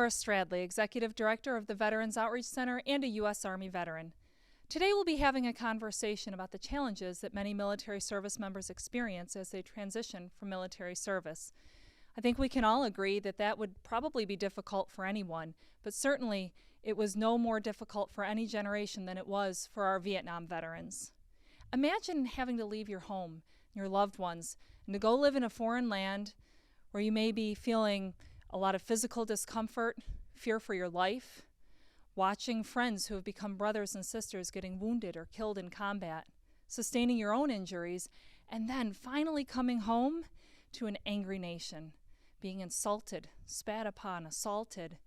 Stradley, Executive Director of the Veterans Outreach Center and a U.S. Army veteran. Today we'll be having a conversation about the challenges that many military service members experience as they transition from military service. I think we can all agree that that would probably be difficult for anyone, but certainly it was no more difficult for any generation than it was for our Vietnam veterans. Imagine having to leave your home, your loved ones, and to go live in a foreign land where you may be feeling a lot of physical discomfort, fear for your life, watching friends who have become brothers and sisters getting wounded or killed in combat, sustaining your own injuries, and then finally coming home to an angry nation, being insulted, spat upon, assaulted,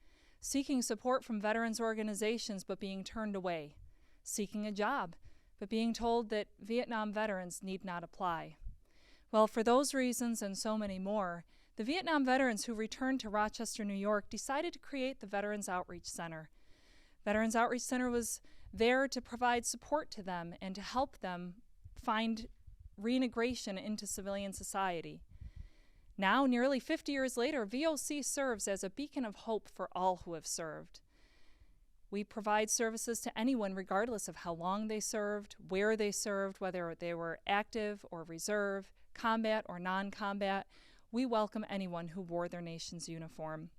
seeking support from veterans organizations but being turned away, seeking a job but being told that Vietnam veterans need not apply. Well, for those reasons and so many more, the Vietnam veterans who returned to Rochester, New York, decided to create the Veterans Outreach Center. Veterans Outreach Center was there to provide support to them and to help them find reintegration into civilian society. Now, nearly 50 years later, VOC serves as a beacon of hope for all who have served. We provide services to anyone regardless of how long they served, where they served, whether they were active or reserve, combat or non-combat. We welcome anyone who wore their nation's uniform.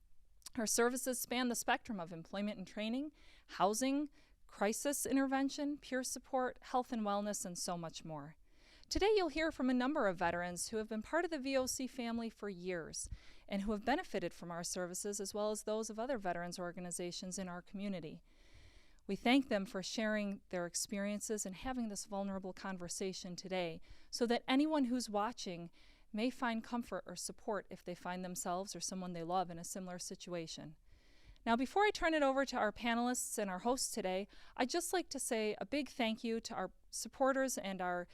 Our services span the spectrum of employment and training, housing, crisis intervention, peer support, health and wellness, and so much more. Today you'll hear from a number of veterans who have been part of the VOC family for years and who have benefited from our services as well as those of other veterans organizations in our community. We thank them for sharing their experiences and having this vulnerable conversation today so that anyone who's watching may find comfort or support if they find themselves or someone they love in a similar situation. Now, before I turn it over to our panelists and our hosts today, I'd just like to say a big thank you to our supporters and our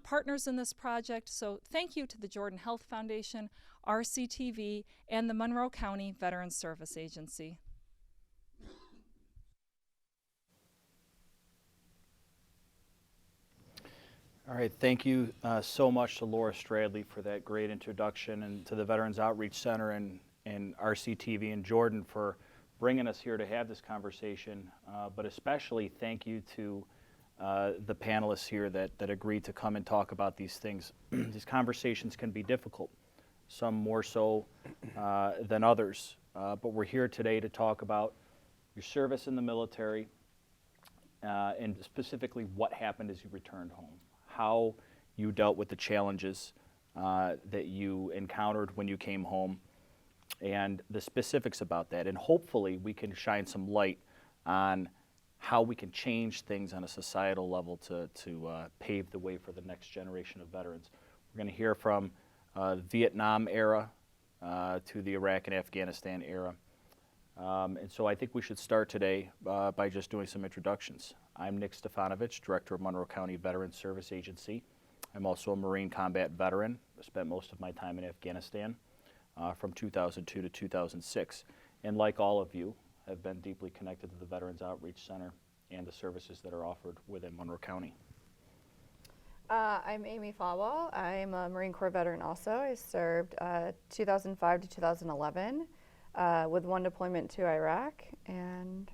partners in this project. So thank you to the Jordan Health Foundation, RCTV, and the Monroe County Veterans Service Agency. All right, thank you so much to Laura Stradley for that great introduction, and to the Veterans Outreach Center and RCTV and Jordan for bringing us here to have this conversation, but especially thank you to the panelists here that agreed to come and talk about these things. These conversations can be difficult, some more so than others, but we're here today to talk about your service in the military and specifically what happened as you returned home, how you dealt with the challenges that you encountered when you came home, and the specifics about that. And hopefully we can shine some light on how we can change things on a societal level to pave the way for the next generation of veterans. We're going to hear from Vietnam era to the Iraq and Afghanistan era. And so I think we should start today by just doing some introductions. I'm Nick Stefanovich, Director of Monroe County Veterans Service Agency. I'm also a Marine combat veteran. I spent most of my time in Afghanistan from 2002 to 2006. And like all of you, have been deeply connected to the Veterans Outreach Center and the services that are offered within Monroe County. I'm Amy Falwell. I'm a Marine Corps veteran also. I served 2005 to 2011 with one deployment to Iraq. And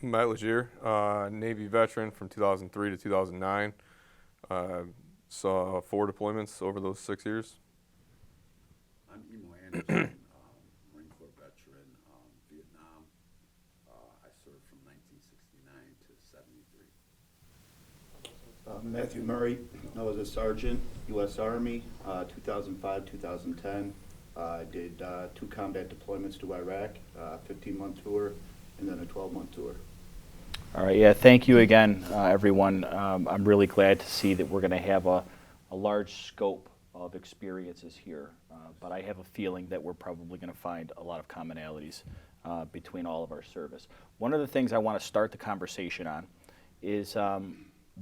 Matt Legier, Navy veteran from 2003 to 2009. Saw 4 deployments over those 6 years. I'm Emo Anderson, Marine Corps veteran, Vietnam. I served from 1969 to 73. Matthew Murray, I was a sergeant, U.S. Army, 2005-2010. I did 2 combat deployments to Iraq, 15-month tour, and then a 12-month tour. All right, yeah, thank you again, everyone. I'm really glad to see that we're going to have a large scope of experiences here, but I have a feeling that we're probably going to find a lot of commonalities between all of our service. One of the things I want to start the conversation on is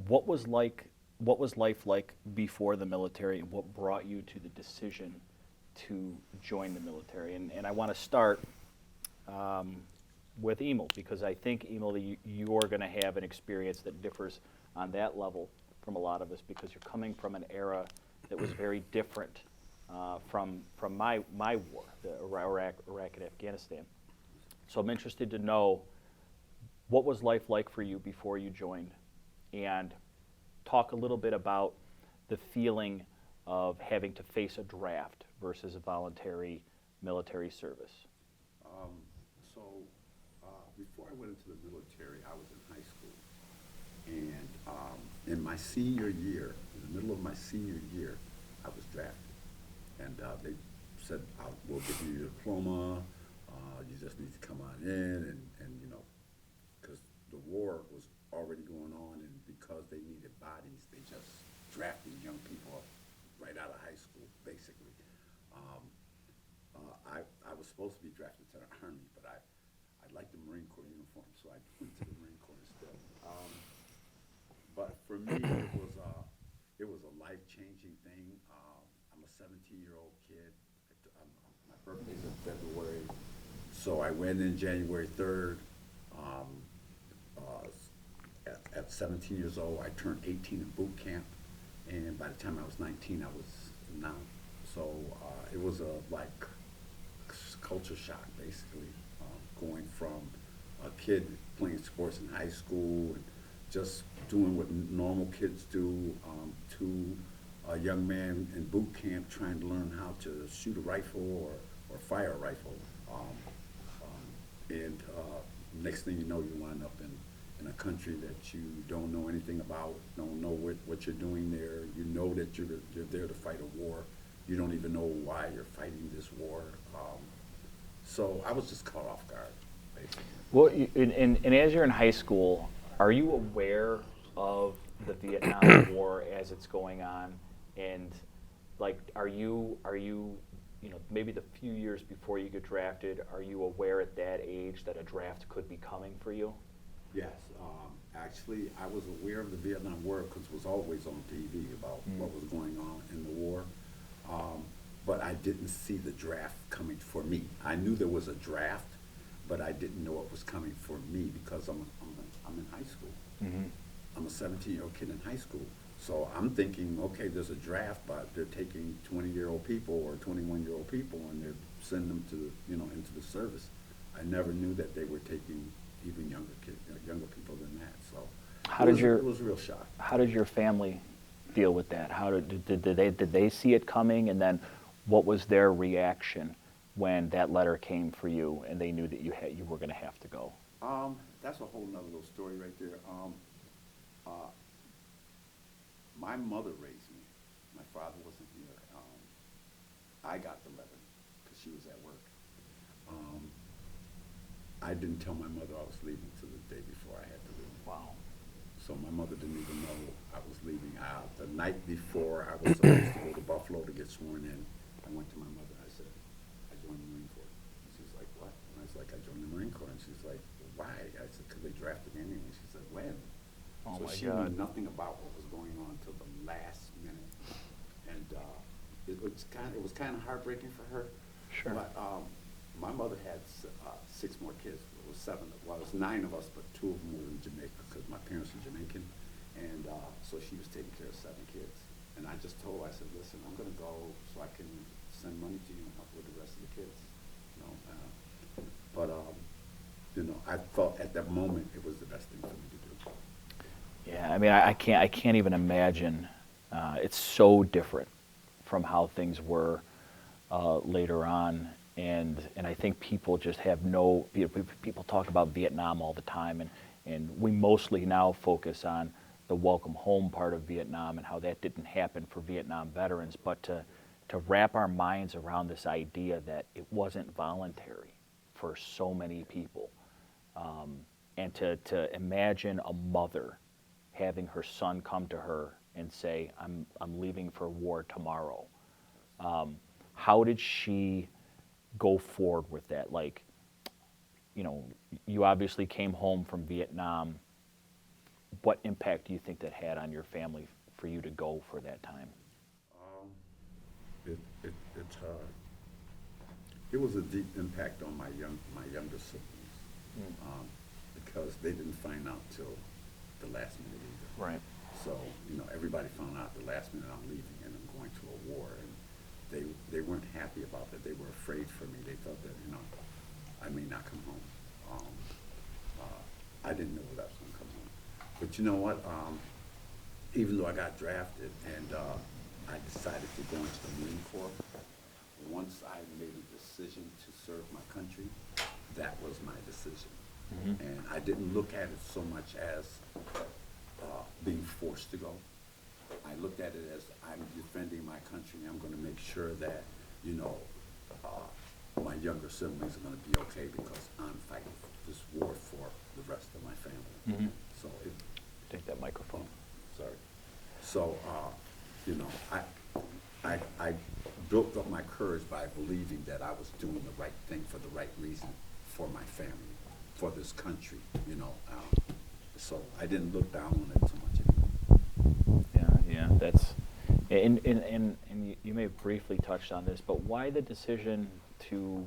what was life like before the military, and what brought you to the decision to join the military? And I want to start with Emil, because I think, Emil, you're going to have an experience that differs on that level from a lot of us, because you're coming from an era that was very different from my war, the Iraq and Afghanistan. So I'm interested to know, what was life like for you before you joined, and talk a little bit about the feeling of having to face a draft versus a voluntary military service. So before I went into the military, I was in high school. And in my senior year, in the middle of my senior year, I was drafted. And they said, we'll give you your diploma, you just need to come on in, and you know, because the war was already going on, and because they needed bodies, they just drafted young people right out of high school, basically. I was supposed to be drafted to the Army, but I liked the Marine Corps uniform, so I went to the Marine Corps instead. But for me, it was a life-changing thing. I'm a 17-year-old kid. My birthday's in February, so I went in January 3rd. At 17 years old, I turned 18 in boot camp, and by the time I was 19, I was now. So it was a culture shock, basically, going from a kid playing sports in high school and just doing what normal kids do, to a young man in boot camp trying to learn how to shoot a rifle or fire a rifle. And next thing you know, you wind up in a country that you don't know anything about, don't know what you're doing there. You know that you're there to fight a war. You don't even know why you're fighting this war. So I was just caught off guard, basically. Well, and as you're in high school, are you aware of the Vietnam War as it's going on? And like, are you maybe the few years before you get drafted, are you aware at that age that a draft could be coming for you? Yes, actually, I was aware of the Vietnam War because it was always on TV about what was going on in the war. But I didn't see the draft coming for me. I knew there was a draft, but I didn't know it was coming for me because I'm in high school. Mm-hmm. I'm a 17-year-old kid in high school. So I'm thinking, okay, there's a draft, but they're taking 20-year-old people or 21-year-old people and they're sending them to, into the service. I never knew that they were taking even younger people than that. So it was a real shock. How did your family deal with that? How did they see it coming, and then what was their reaction when that letter came for you and they knew that you were going to have to go? That's a whole nother little story right there. My mother raised me. My father wasn't here. I got the letter because she was at work. I didn't tell my mother I was leaving till the day before I had to leave. Wow. So my mother didn't even know I was leaving. The night before I was supposed to go to Buffalo to get sworn in, I went to my mother and I said, I joined the Marine Corps. And she's like, what? And I was like, I joined the Marine Corps. And she's like, why? I said, because they drafted me anyway. She said, when? Oh So my she God. knew nothing about what was going on until the last minute. And it was kind of heartbreaking for her. Sure. But my mother had 6 more kids. It was 7. Well, it was 9 of us, but 2 of them were in Jamaica because my parents are Jamaican. And so she was taking care of 7 kids. And I just told her, I said, listen, I'm going to go so I can send money to you and help with the rest of the kids. I thought at that moment it was the best thing for me to do. Yeah, I mean, I can't even imagine. It's so different from how things were later on, and I think people just have people talk about Vietnam all the time, and we mostly now focus on the welcome home part of Vietnam and how that didn't happen for Vietnam veterans, but to wrap our minds around this idea that it wasn't voluntary for so many people, and to imagine a mother having her son come to her and say, I'm leaving for war tomorrow. How did she go forward with that? Like, you obviously came home from Vietnam. What impact do you think that had on your family for you to go for that time? It was a deep impact on my younger siblings, because they didn't find out till the last minute either. Right. So everybody found out the last minute I'm leaving and I'm going to a war, and they weren't happy about that. They were afraid for me. They thought that, you know, I may not come home. I didn't know that I was going to come home. But you know what? Even though I got drafted and I decided to go into the Marine Corps, once I made a decision to serve my country, that was my decision. Mm-hmm. And I didn't look at it so much as being forced to go. I looked at it as I'm defending my country. I'm going to make sure that, you know, my younger siblings are going to be okay because I'm fighting this war for the rest of my family. Mm-hmm. So it, Take that microphone. sorry. So, you know, I built up my courage by believing that I was doing the right thing for the right reason for my family, for this country, you know. So I didn't look down on it too much anymore. Yeah, that's, and you may have briefly touched on this, but why the decision to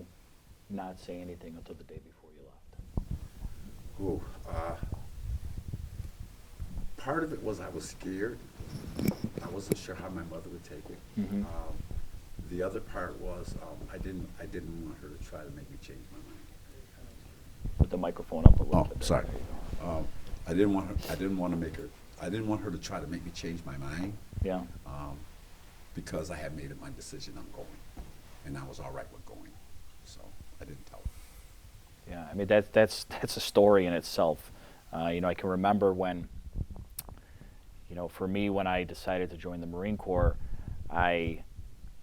not say anything until the day before you left? Ooh, part of it was I was scared. I wasn't sure how my mother would take it. Mm-hmm. The other part was I didn't want her to try to make me change my mind. Put the microphone up a little Oh, bit. sorry. I didn't want her to try to make me change my mind. Yeah. Because I had made it my decision I'm going, and I was all right with going, so I didn't tell her. Yeah, I mean that's a story in itself. You know, I can remember when, you know, for me when I decided to join the Marine Corps, I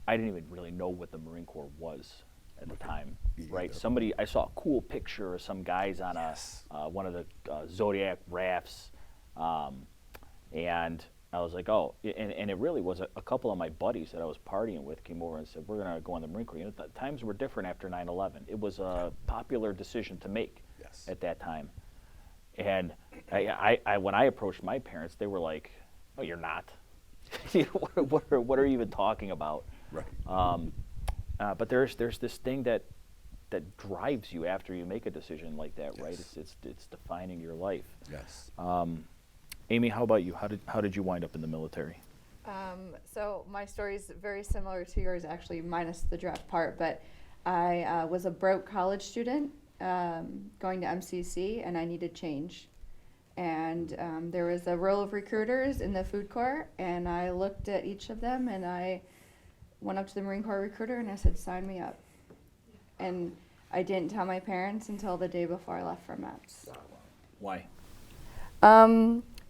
didn't even really know what the Marine Corps was at the time, Me right? either. I saw a cool picture of some guys on Yes. one of the Zodiac rafts, and I was like, oh, and it really was a couple of my buddies that I was partying with came over and said, we're going to go in the Marine Corps. You know, times were different after 9/11. It was a popular decision to make Yes. at that time. And I when I approached my parents, they were like, oh, you're not. You know, what are you even talking about? Right. But there's this thing that drives you after you make a decision like that, right? Yes. It's defining your life. Yes. Amy, how about you? How did you wind up in the military? So my story is very similar to yours, actually, minus the draft part. But I was a broke college student going to MCC, and I needed change. And there was a row of recruiters in the food corps, and I looked at each of them, and I went up to the Marine Corps recruiter, and I said, sign me up. And I didn't tell my parents until the day before I left for MEPS. Why?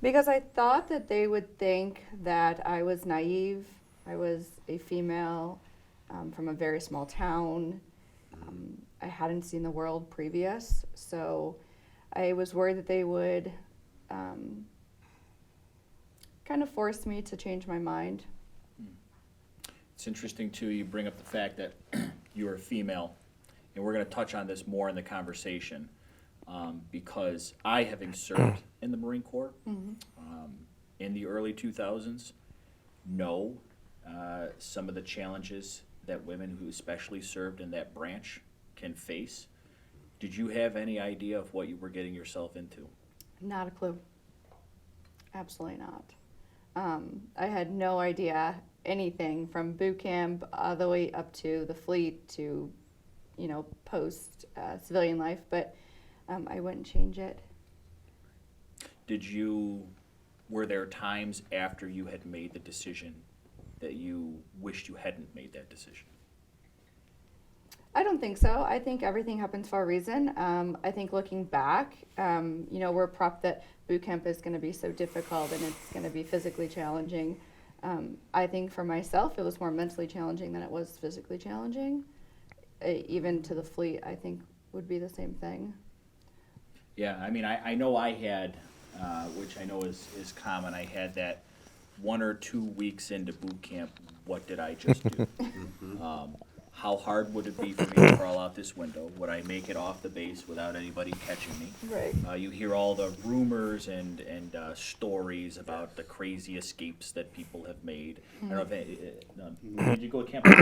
Because I thought that they would think that I was naive. I was a female from a very small town. I hadn't seen the world previous, so I was worried that they would kind of force me to change my mind. It's interesting, too, you bring up the fact that you are female, and we're going to touch on this more in the conversation, because I, having served in the Marine Corps in the early 2000s, know some of the challenges that women who especially served in that branch can face. Did you have any idea of what you were getting yourself into? Not a clue. Absolutely not. I had no idea anything from boot camp all the way up to the fleet to, you know, post civilian life, but I wouldn't change it. Were there times after you had made the decision that you wished you hadn't made that decision? I don't think so. I think everything happens for a reason. I think looking back, you know, we're prepped that boot camp is going to be so difficult and it's going to be physically challenging. I think for myself, it was more mentally challenging than it was physically challenging. Even to the fleet, I think would be the same thing. Yeah, I mean, I know I had, which I know is common, I had that 1 or 2 weeks into boot camp, what did I just do? How hard would it be for me to crawl out this window? Would I make it off the base without anybody catching me? Right. You hear all the rumors and stories about the crazy escapes that people have made. I don't know if did you go to Camp or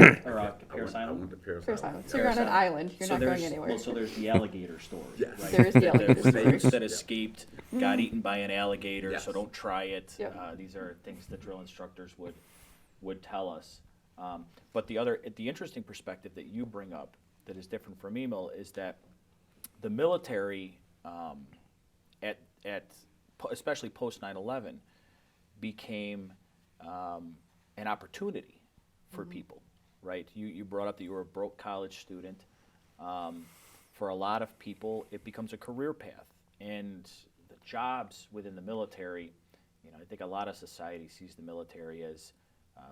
Paris I Island? went to Paris First Island. time. So you're on an Parasite. island. You're not going there's- anywhere. Well, so there's the alligator story, Yes. right? There is the alligator The snakes story. that escaped got eaten by an alligator, so Yes. don't try it. Yep. These are things that drill instructors would tell us. But the interesting perspective that you bring up that is different from Emil is that the military, especially post 9/11, became an opportunity for people, right? You brought up that you were a broke college student. For a lot of people, it becomes a career path, and the jobs within the military. I think a lot of society sees the military as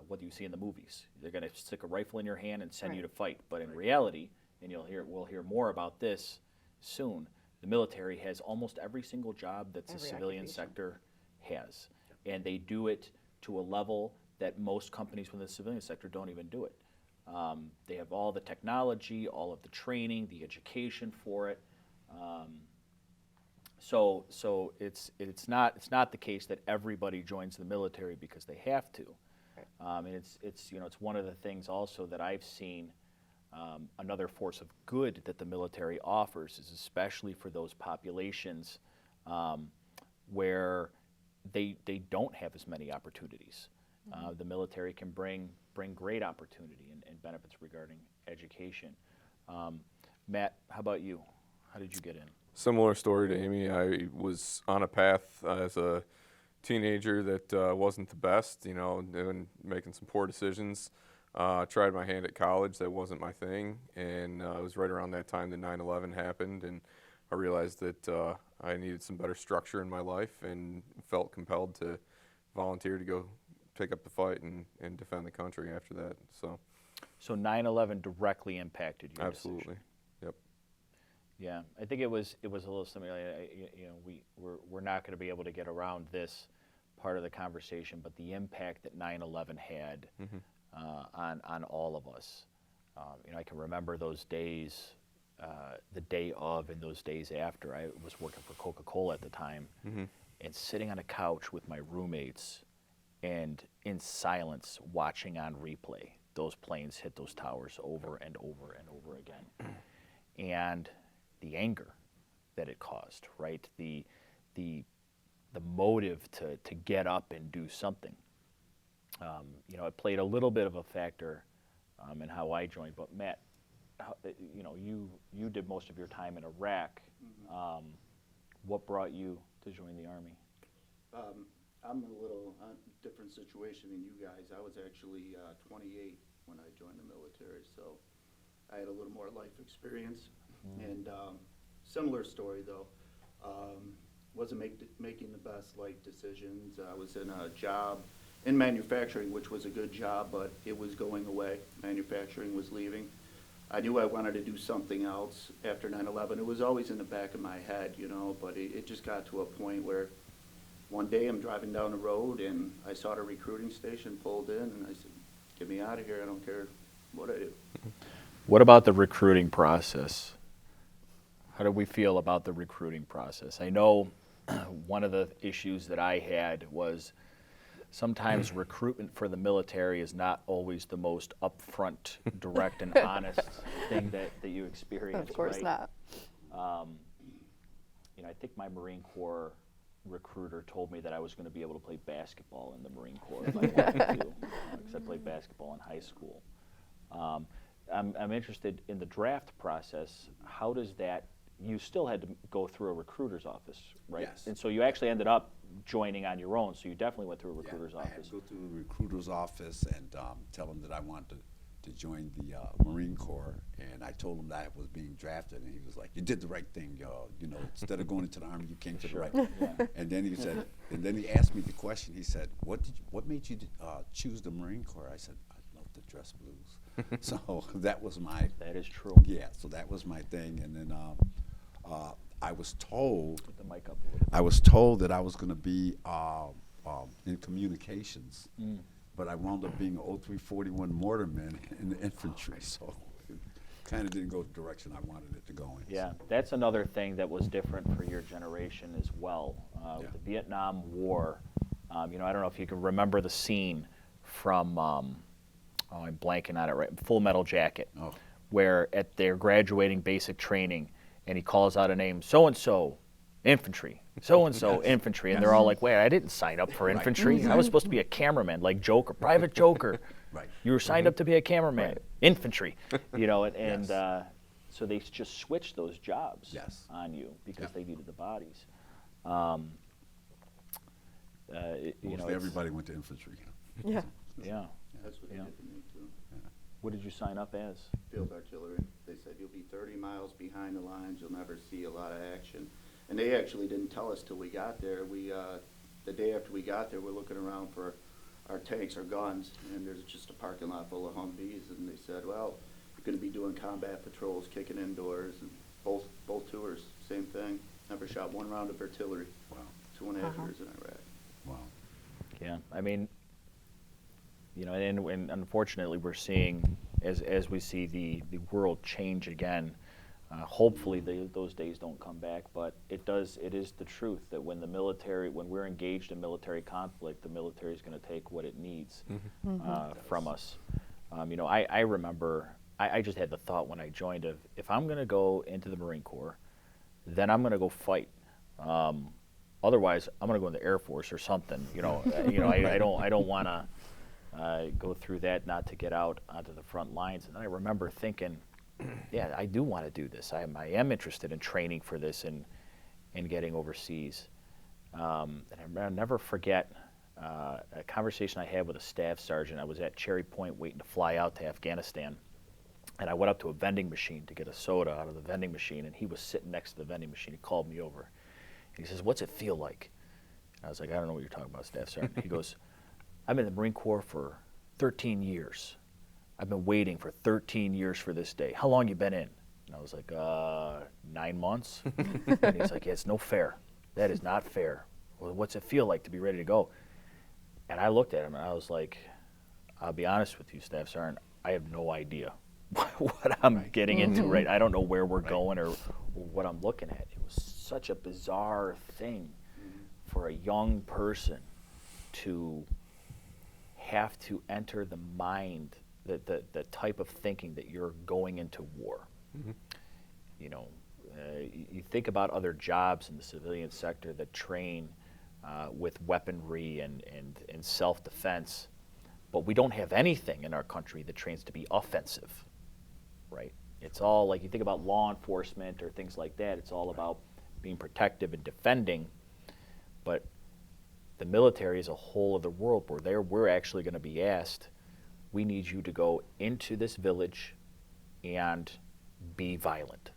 what you see in the movies. They're going to stick a rifle in your hand and send you to fight. But in reality, and we'll hear more about this soon, the military has almost every single job that the civilian sector has. And they do it to a level that most companies within the civilian sector don't even do it. They have all the technology, all of the training, the education for it. So it's not the case that everybody joins the military because they have to. And it's one of the things also that I've seen. Another force of good that the military offers is especially for those populations where they don't have as many opportunities. The military can bring great opportunity and benefits regarding education. Matt, how about you? How did you get in? Similar story to Amy. I was on a path as a teenager that wasn't the best, making some poor decisions. Tried my hand at college. That wasn't my thing. And it was right around that time that 9/11 happened. And I realized that I needed some better structure in my life and felt compelled to volunteer to go pick up the fight and defend the country after that. So 9/11 directly impacted your absolutely. decision. Yep. Yeah, I think it was a little similar. We're not going to be able to get around this part of the conversation, but the impact that 9/11 had on all of us. I can remember those days, the day of and those days after. I was working for Coca-Cola at the time, and sitting on a couch with my roommates, and in silence watching on replay those planes hit those towers over and over and over again, and the anger that it caused, right? The motive to get up and do something. It played a little bit of a factor in how I joined. But Matt, you did most of your time in Iraq. What brought you to join the Army? I'm in a little different situation than you guys. I was actually 28 when I joined the military, so I had a little more life experience. And similar story though. Wasn't making the best life decisions. I was in a job in manufacturing, which was a good job, but it was going away. Manufacturing was leaving. I knew I wanted to do something else after 9/11. It was always in the back of my head, but it just got to a point where one day I'm driving down the road and I saw the recruiting station pulled in, and I said, "Get me out of here. I don't care what I do." What about the recruiting process? How do we feel about the recruiting process? I know one of the issues that I had was sometimes recruitment for the military is not always the most upfront, direct, and honest thing that you experience. Of course right? not. I think my Marine Corps recruiter told me that I was going to be able to play basketball in the Marine Corps if I wanted to, because I played basketball in high school. I'm interested in the draft process. How does that? You still had to go through a recruiter's office, right? Yes. And so you actually ended up joining on your own, so you definitely went through a recruiter's I had office. to go through the recruiter's office and tell him that I wanted to join the Marine Corps, and I told him that I was being drafted, and he was like, "You did the right thing, instead of going into the Army, you came to the right." Yeah. And then he asked me the question. He said, "What made you choose the Marine Corps?" I said, "I love the dress blues." So that was my. That is true. Yeah. So that was my thing, and then I was told. Put the mic up a little. I was told that I was going to be in communications, but I wound up being an 0341 mortarman in the infantry, so it kind of didn't go the direction I wanted it to go in. Yeah, that's another thing that was different for your generation as well. With the Vietnam War, I don't know if you can remember the scene from, I'm blanking on it right, Full Metal Jacket, where at their graduating basic training, and he calls out a name, so-and-so, infantry, so-and-so, infantry, and they're all like, wait, I didn't sign up for infantry. I was supposed to be a cameraman, like Joker, Private Joker. Right. You were signed up to be a cameraman, Right. infantry, and Yes. so they just switched those jobs Yes. on you because Yep. they needed the bodies. Mostly it's- everybody went to infantry. Yeah. Yeah. That's what they Yeah. did to me too. What did you sign up as? Field artillery. They said you'll be 30 miles behind the lines, you'll never see a lot of action. And they actually didn't tell us till we got there. The day after we got there, we're looking around for our tanks, our guns, and there's just a parking lot full of Humvees, and they said, well, you're gonna be doing combat patrols, kicking indoors, and both tours, same thing. Never shot one round of artillery, Wow. 2.5 years in Iraq. Wow. Yeah, I mean, and unfortunately, we're seeing as we see the world change again. Hopefully, those days don't come back, but it does. It is the truth that when we're engaged in military conflict, the military is going to take what it needs from us. I remember I just had the thought when I joined of if I'm going to go into the Marine Corps, then I'm going to go fight. Otherwise, I'm going to go in the Air Force or something. I don't want to go through that, not to get out onto the front lines. And then I remember thinking, yeah, I do want to do this. I am interested in training for this and getting overseas. And I'll never forget a conversation I had with a staff sergeant. I was at Cherry Point waiting to fly out to Afghanistan. And I went up to a vending machine to get a soda out of the vending machine, and he was sitting next to the vending machine. He called me over. And he says, "What's it feel like?" And I was like, "I don't know what you're talking about, Staff Sergeant." He goes, "I've been in the Marine Corps for 13 years. I've been waiting for 13 years for this day. How long you been in?" And I was like, 9 months. And he's like, "Yeah, it's no fair. That is not fair. Well, what's it feel like to be ready to go?" And I looked at him and I was like, "I'll be honest with you, Staff Sergeant, I have no idea what I'm getting into, right? I don't know where we're going or what I'm looking at." It was such a bizarre thing for a young person to have to enter the mind, the type of thinking that you're going into war. You think about other jobs in the civilian sector that train with weaponry and self-defense, but we don't have anything in our country that trains to be offensive, right? It's all like you think about law enforcement or things like that. It's all about being protective and defending, but the military is a whole other world where we're actually going to be asked, we need you to go into this village and be violent.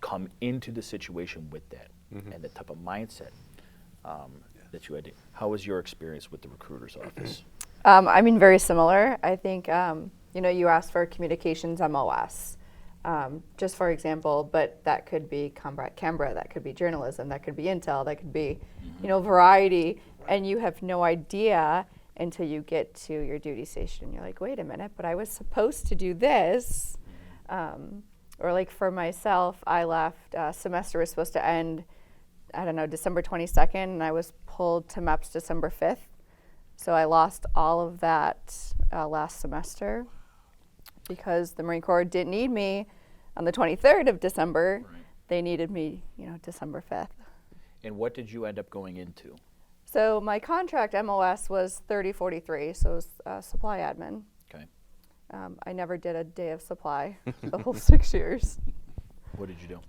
Come into the situation with that and the type of mindset that you had. How was your experience with the recruiter's office? Very similar. I think, you asked for communications MOS, just for example, but that could be Canberra, that could be journalism, that could be Intel, that could be, variety, and you have no idea until you get to your duty station. You're like, wait a minute, but I was supposed to do this. Or like for myself, I left, semester was supposed to end, December 22nd, and I was pulled to MEPS December 5th. So I lost all of that last semester because the Marine Corps didn't need me on the 23rd of December. Right. They needed me, December 5th. And what did you end up going into? So my contract MOS was 3043, so it was supply admin. Okay. I never did a day of supply the whole 6 years. What did you do?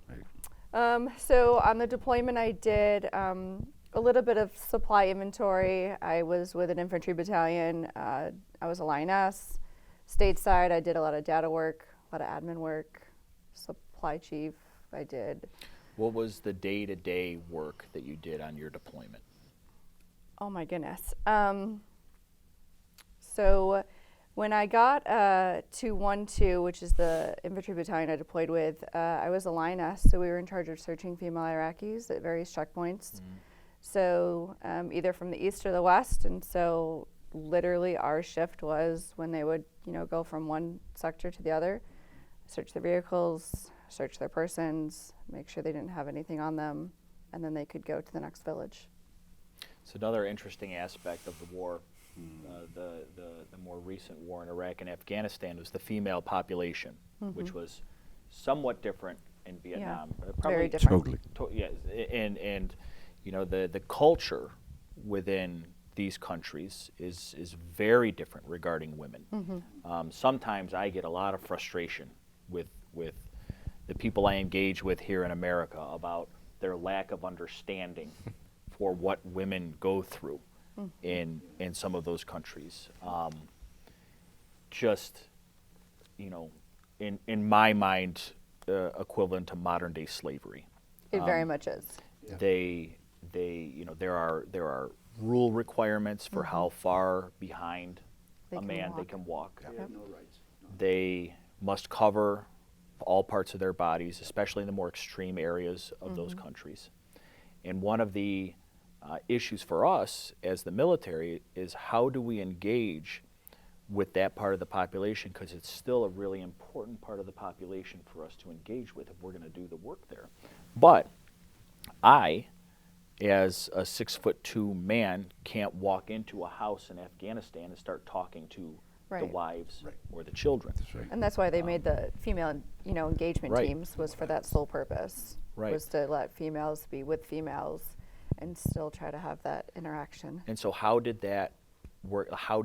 So on the deployment, I did a little bit of supply inventory. I was with an infantry battalion. I was a lioness. Stateside, I did a lot of data work, a lot of admin work. Supply chief, I did. What was the day-to-day work that you did on your deployment? Oh my goodness. So when I got to 1-2, which is the infantry battalion I deployed with, I was a lioness, so we were in charge of searching female Iraqis at various checkpoints. So either from the east or the west, and so literally our shift was when they would, go from one sector to the other, search their vehicles, search their persons, make sure they didn't have anything on them, and then they could go to the next village. It's another interesting aspect of the war. The more recent war in Iraq and Afghanistan was the female population, which was somewhat different in Vietnam. Very different. Totally. Yes, and the culture within these countries is very different regarding women. Sometimes I get a lot of frustration with the people I engage with here in America about their lack of understanding for what women go through in some of those countries. Just, you know, in my mind, equivalent to modern day slavery. It very much is. They you know, there are rule requirements for how far behind They a can man they walk. can walk. They have no rights. No. They must cover all parts of their bodies, especially in the more extreme areas of those countries. And one of the issues for us as the military is how do we engage with that part of the population, because it's still a really important part of the population for us to engage with if we're going to do the work there. But I, as a 6'2" man, can't walk into a house in Afghanistan and start talking to the Right. wives or the children. And that's why they made the female, engagement Right. teams, was for that sole purpose. Right. Was to let females be with females and still try to have that interaction. And so how did that work? How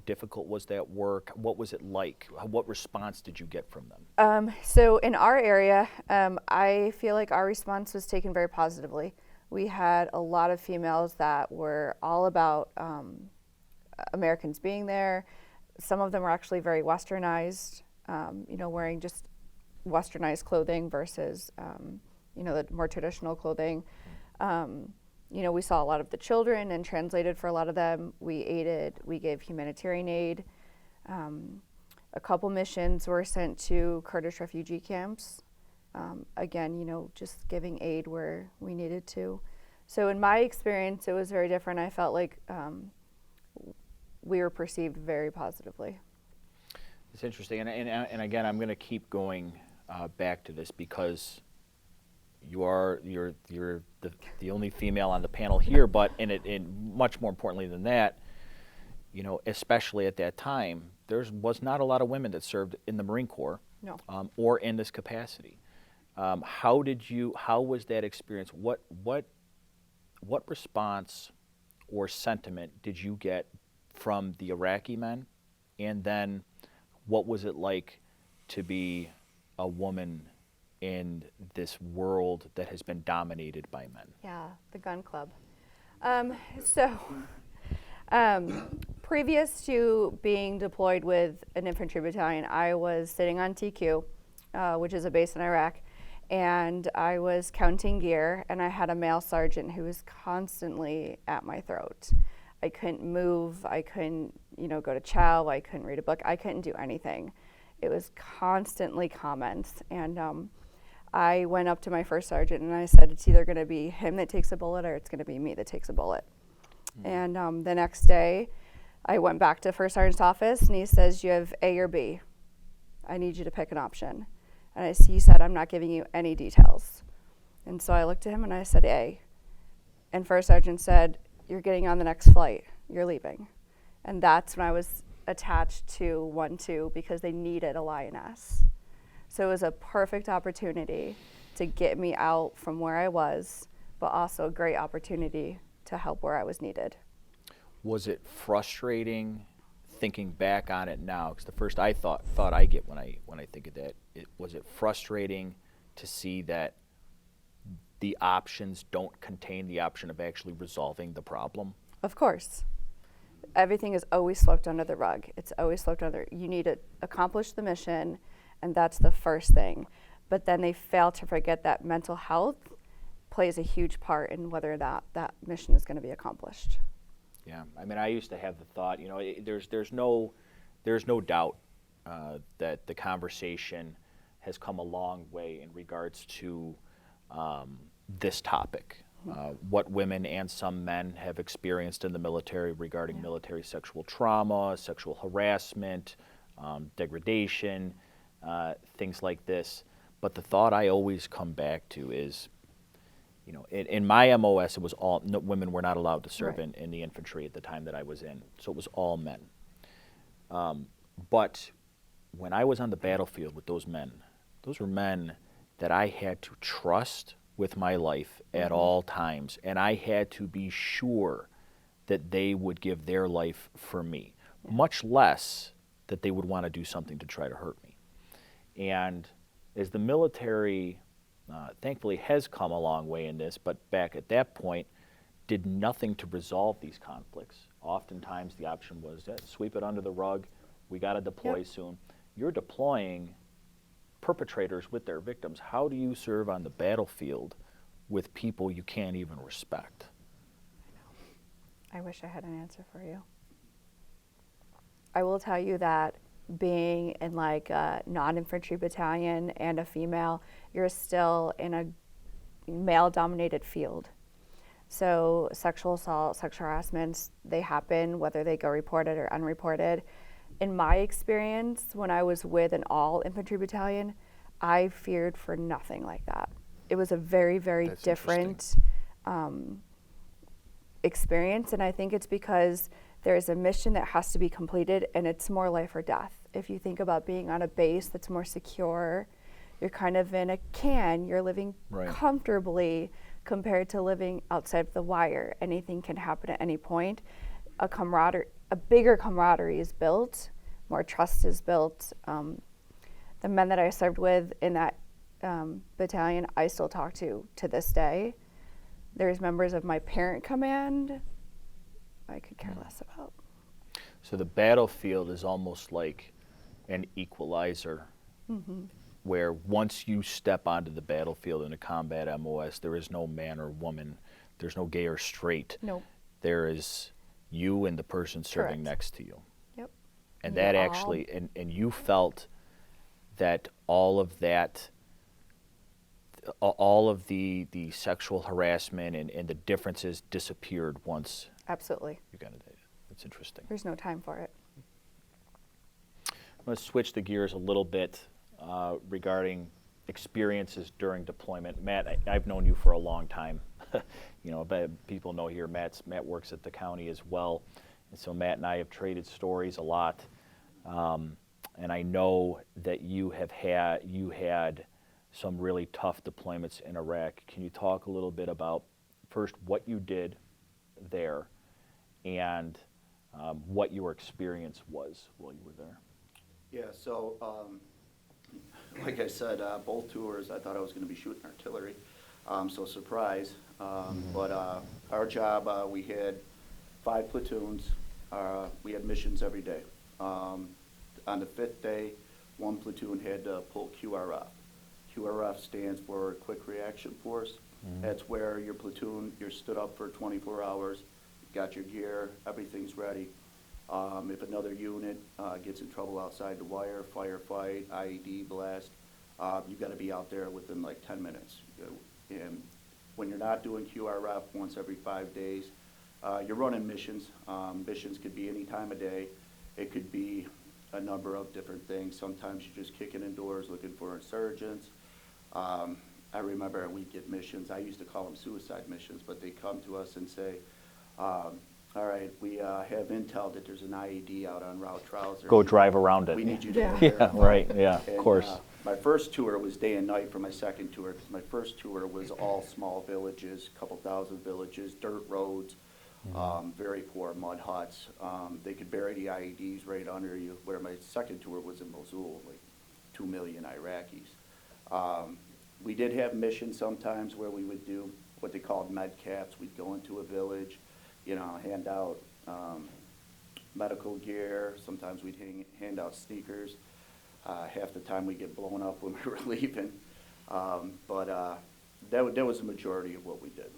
difficult was that work? What was it like? What response did you get from them? So in our area, I feel like our response was taken very positively. We had a lot of females that were all about Americans being there. Some of them were actually very westernized, wearing just westernized clothing versus, the more traditional clothing. We saw a lot of the children and translated for a lot of them. We aided, we gave humanitarian aid. A couple missions were sent to Kurdish refugee camps. Again, just giving aid where we needed to. So in my experience, it was very different. I felt like we were perceived very positively. It's interesting, and again, I'm going to keep going back to this because you're the only female on the panel here, but and much more importantly than that, especially at that time, there was not a lot of women that served in the Marine Corps, No. Or in this capacity. How was that experience? What response or sentiment did you get from the Iraqi men, and then what was it like to be a woman in this world that has been dominated by men? Yeah, the gun club. Previous to being deployed with an infantry battalion, I was sitting on TQ, which is a base in Iraq, and I was counting gear, and I had a male sergeant who was constantly at my throat. I couldn't move, I couldn't, go to chow, I couldn't read a book, I couldn't do anything. It was constantly comments, and I went up to my first sergeant and I said, it's either going to be him that takes a bullet or it's going to be me that takes a bullet. And the next day, I went back to first sergeant's office and he says, you have A or B. I need you to pick an option. And he said, I'm not giving you any details. And so I looked at him and I said, A. And first sergeant said, you're getting on the next flight. You're leaving. And that's when I was attached to 1-2 because they needed a lioness. So it was a perfect opportunity to get me out from where I was, but also a great opportunity to help where I was needed. Was it frustrating thinking back on it now? Because the first thought I get when I think of that, was it frustrating to see that the options don't contain the option of actually resolving the problem? Of course. Everything is always swept under the rug. It's always swept under. You need to accomplish the mission, and that's the first thing. But then they fail to forget that mental health plays a huge part in whether that mission is going to be accomplished. Yeah, I mean, I used to have the thought, there's no doubt that the conversation has come a long way in regards to this topic. What women and some men have experienced in the military regarding military sexual trauma, sexual harassment, degradation, things like this. But the thought I always come back to is, in my MOS, it was all women were not allowed to serve Right. in the infantry at the time that I was in, so it was all men. But when I was on the battlefield with those men, those were men that I had to trust with my life at all times, and I had to be sure that they would give their life for me, much less that they would want to do something to try to hurt me. And as the military, thankfully, has come a long way in this, but back at that point, did nothing to resolve these conflicts. Oftentimes, the option was sweep it under the rug. We got to deploy soon. You're deploying perpetrators with their victims. How do you serve on the battlefield with people you can't even respect? I wish I had an answer for you. I will tell you that being in like a non-infantry battalion and a female, you're still in a male-dominated field. So sexual assault, sexual harassments, they happen whether they go reported or unreported. In my experience, when I was with an all-infantry battalion, I feared for nothing like that. It was a very, very That's different experience, and I think it's because there is a mission that has to be completed, and it's more life or death. If you think about being on a base that's more secure, you're kind of in a can, you're living comfortably compared to living outside of the wire. Anything can happen at any point. A bigger camaraderie is built, more trust is built. The men that I served with in that battalion, I still talk to this day. There's members of my parent command I could care less about. So the battlefield is almost like an equalizer, where once you step onto the battlefield in a combat MOS, there is no man or woman, there's no gay or straight. Nope. There is you and the person serving next to you. Yep. And We that all- actually, and you felt that all of that, all of the sexual harassment and the differences disappeared once Absolutely. you got into it. That's interesting. There's no time for it. Let's switch the gears a little bit regarding experiences during deployment. Matt, I've known you for a long time. You know, but people know here Matt works at the county as well. And so Matt and I have traded stories a lot. And I know that you had some really tough deployments in Iraq. Can you talk a little bit about first what you did there and what your experience was while you were there? Yeah, so like I said, both tours I thought I was going to be shooting artillery, so surprise. But our job, we had 5 platoons. We had missions every day. On the 5th day, 1 platoon had to pull QRF. QRF stands for Quick Reaction Force. That's where your platoon, you're stood up for 24 hours, got your gear, everything's ready. If another unit gets in trouble outside the wire, firefight, IED blast, you've got to be out there within like 10 minutes. And when you're not doing QRF once every 5 days, you're running missions. Missions could be any time of day. It could be a number of different things. Sometimes you're just kicking indoors looking for insurgents. I remember we'd get missions. I used to call them suicide missions, but they come to us and say, all right, we have intel that there's an IED out on Route Trouser. Go drive around it. We need you to Yeah. go verify. Yeah, right, yeah, of And, course. my first tour was day and night for my second tour, because my first tour was all small villages, couple thousand villages, dirt roads, very poor mud huts. They could bury the IEDs right under you, where my second tour was in Mosul, like 2 million Iraqis. We did have missions sometimes where we would do what they called med caps. We'd go into a village, you know, hand out medical gear. Sometimes we'd hand out sneakers. Half the time we'd get blown up when we were leaving. But that was the majority of what we did.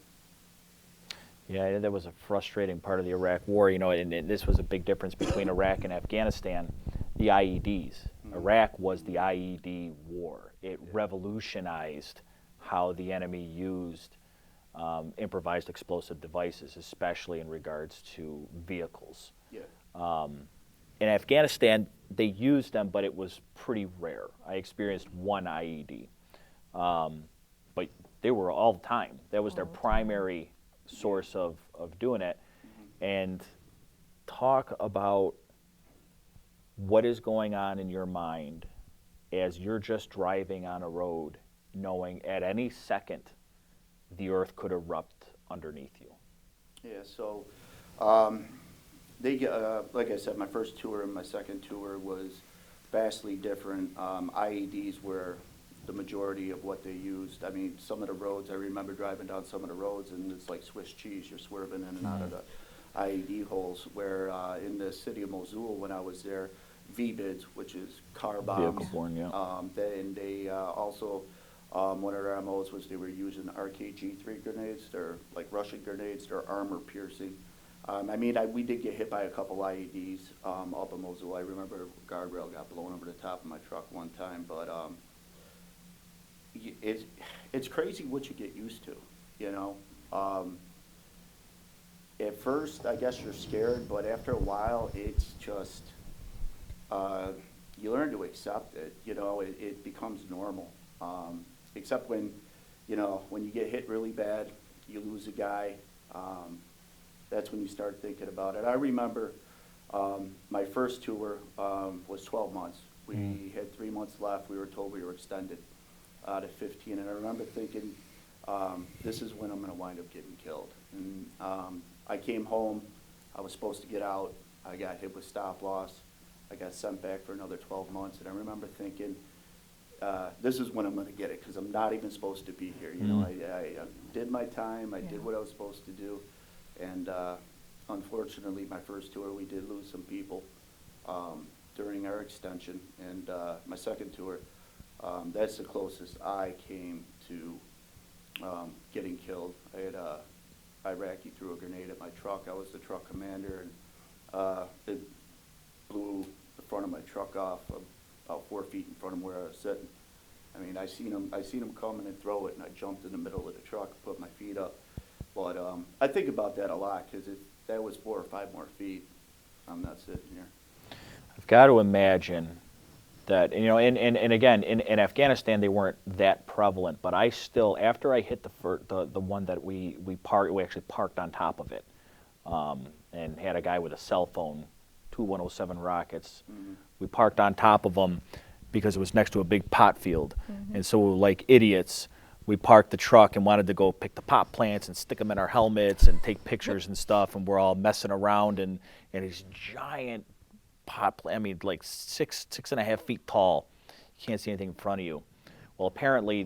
Yeah, that was a frustrating part of the Iraq War, you know, and this was a big difference between Iraq and Afghanistan, the IEDs. Iraq was the IED war. It revolutionized how the enemy used improvised explosive devices, especially in regards to vehicles. Yeah. In Afghanistan, they used them, but it was pretty rare. I experienced 1 IED, but they were all the time. That was their primary source of doing it. And talk about what is going on in your mind as you're just driving on a road, knowing at any second the earth could erupt underneath you. Yeah, so They get, like I said, my first tour and my second tour was vastly different. IEDs were the majority of what they used. I mean, some of the roads, I remember driving down some of the roads, and it's like Swiss cheese. You're swerving in and out of the IED holes. Where in the city of Mosul, when I was there, VBIDs, which is car bombs. Vehicle-borne, yeah. They also, one of their MOs was they were using RKG-3 grenades. They're like Russian grenades. They're armor piercing. I mean, we did get hit by a couple IEDs up in Mosul. I remember a guardrail got blown over the top of my truck one time, but it's crazy what you get used to, you know. At first, I guess you're scared, but after a while, it's just, you learn to accept it, you know, it becomes normal. Except when, you know, when you get hit really bad, you lose a guy, that's when you start thinking about it. I remember my first tour was 12 months. We had 3 months left. We were told we were extended to 15. And I remember thinking, this is when I'm going to wind up getting killed. And I came home. I was supposed to get out. I got hit with stop loss. I got sent back for another 12 months. And I remember thinking, this is when I'm going to get it, because I'm not even supposed to be here. You know, I did my time. I did what I was supposed to do. And unfortunately, my first tour, we did lose some people during our extension. And my second tour, that's the closest I came to getting killed. I had Iraqi threw a grenade at my truck. I was the truck commander, and it blew the front of my truck off about 4 feet in front of where I was sitting. I mean, I seen him coming and throw it, and I jumped in the middle of the truck, put my feet up. But I think about that a lot, because if that was 4 or 5 more feet, I'm not sitting here. I've got to imagine that, you know, and again, in Afghanistan, they weren't that prevalent, but I still, after I hit the one that we actually parked on top of it, and had a guy with a cell phone, 2 107 rockets. We parked on top of them because it was next to a big pot field. And so, like idiots, we parked the truck and wanted to go pick the pot plants and stick them in our helmets and take pictures and stuff, and we're all messing around, and these giant pot plant, I mean, like 6.5 feet tall. You can't see anything in front of you. Well, apparently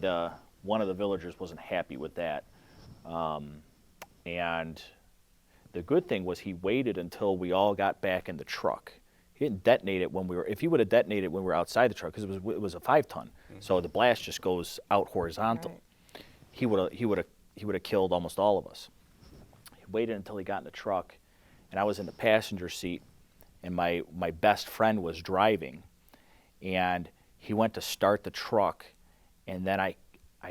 one of the villagers wasn't happy with that. And the good thing was he waited until we all got back in the truck. He didn't detonate it when we were, if he would have detonated when we were outside the truck, because it was a 5-ton, so the blast just goes out horizontal. Right. He would have killed almost all of us. He waited until he got in the truck, and I was in the passenger seat, and my best friend was driving, and he went to start the truck, and then I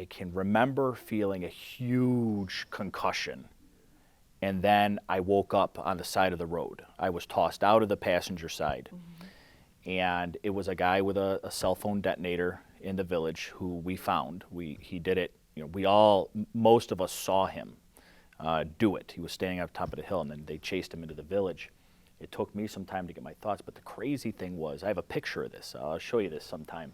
can remember feeling a huge concussion, and then I woke up on the side of the road. I was tossed out of the passenger side, and it was a guy with a cell phone detonator in the village who we found. He did it. You know, most of us saw him do it. He was standing up top of the hill, and then they chased him into the village. It took me some time to get my thoughts, but the crazy thing was, I have a picture of this. I'll show you this sometime.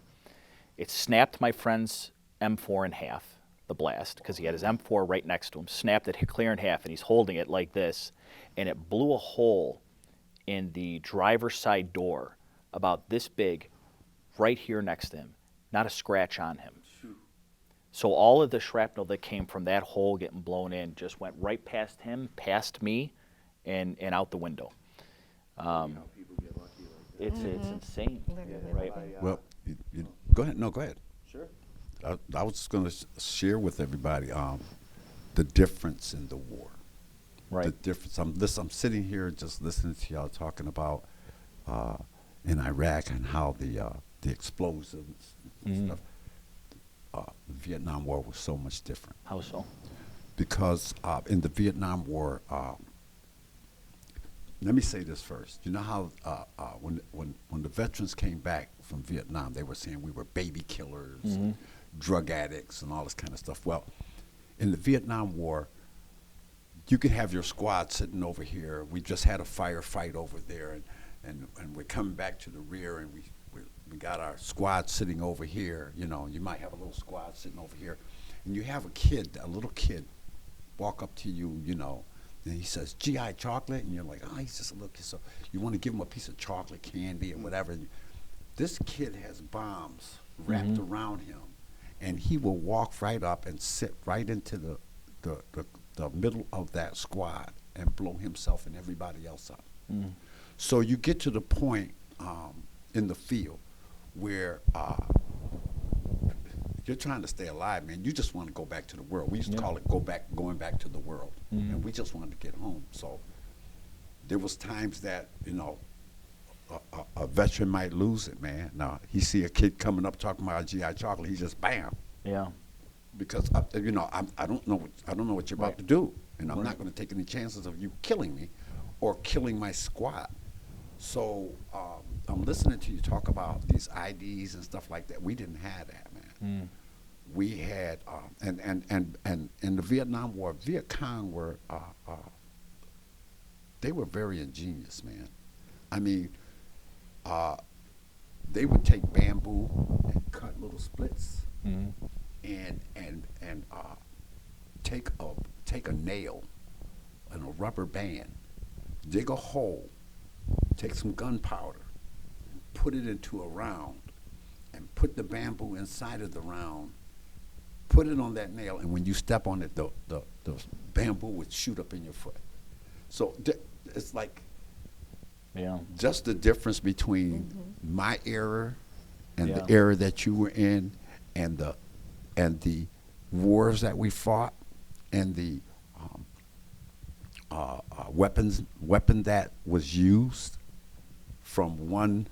It snapped my friend's M4 in half, the blast, because he had his M4 right next to him, snapped it clear in half, and he's holding it like this, and it blew a hole in the driver's side door about this big, right here next to him, not a scratch on him. So all of the shrapnel that came from that hole getting blown in just went right past him, past me, and out the window. People get lucky like that. It's insane, Literally. right? Well, go ahead. No, go ahead. Sure. I was just going to share with everybody the difference in the war. Right. The difference. I'm sitting here just listening to y'all talking about in Iraq and how the explosives and stuff. The Vietnam War was so much different. How so? Because in the Vietnam War, let me say this first. You know how when the veterans came back from Vietnam, they were saying we were baby killers, drug addicts, and all this kind of stuff. Well, in the Vietnam War, you could have your squad sitting over here. We just had a firefight over there, and we're coming back to the rear, and we got our squad sitting over here. You know, you might have a little squad sitting over here, and you have a little kid, walk up to you, you know, And he says, GI chocolate? And you're like, oh, he's just a little kid. So you want to give him a piece of chocolate candy or whatever. This kid has bombs wrapped around him. And he will walk right up and sit right into the middle of that squad and blow himself and everybody else up. So you get to the point in the field where you're trying to stay alive, man. You just want to go back to the world. We used to call it going back to the world. And we just wanted to get home. So there was times that, you know, a veteran might lose it, man. Now, he see a kid coming up talking about GI chocolate, he just bam. Yeah. Because, you know, I don't know what you're about to do. And I'm not going to take any chances of you killing me or killing my squad. So I'm listening to you talk about these IDs and stuff like that. We didn't have that, man. We had, and in the Vietnam War, Viet Cong were, they were very ingenious, man. I mean, they would take bamboo and cut little splits, and take a nail and a rubber band, dig a hole, take some gunpowder, and put it into a round, and put the bamboo inside of the round, put it on that nail, and when you step on it, the bamboo would shoot up in your foot. So it's like just the difference between my era and the era that you were in, and the wars that we fought, and the weapon that was used from one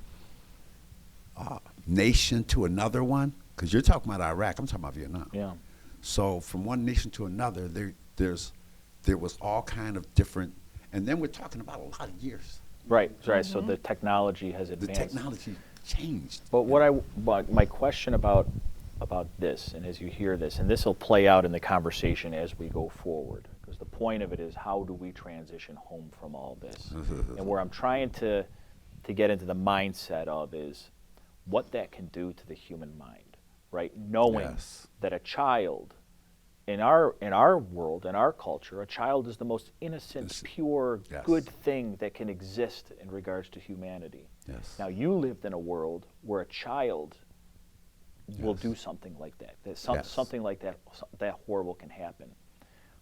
nation to another one. Because you're talking about Iraq, I'm talking about Vietnam. Yeah. So from one nation to another, there was all kind of different, and then we're talking about a lot of years. Right. Right. So the technology has advanced. The technology changed. But my question about this, and as you hear this, and this will play out in the conversation as we go forward, because the point of it is, how do we transition home from all this? And where I'm trying to get into the mindset of is what that can do to the human mind, right? Knowing that a child, in our world, in our culture, a child is the most innocent, pure, good thing that can exist in regards to humanity. Yes. Now, you lived in a world where a child will do something like that. Something like that horrible can happen.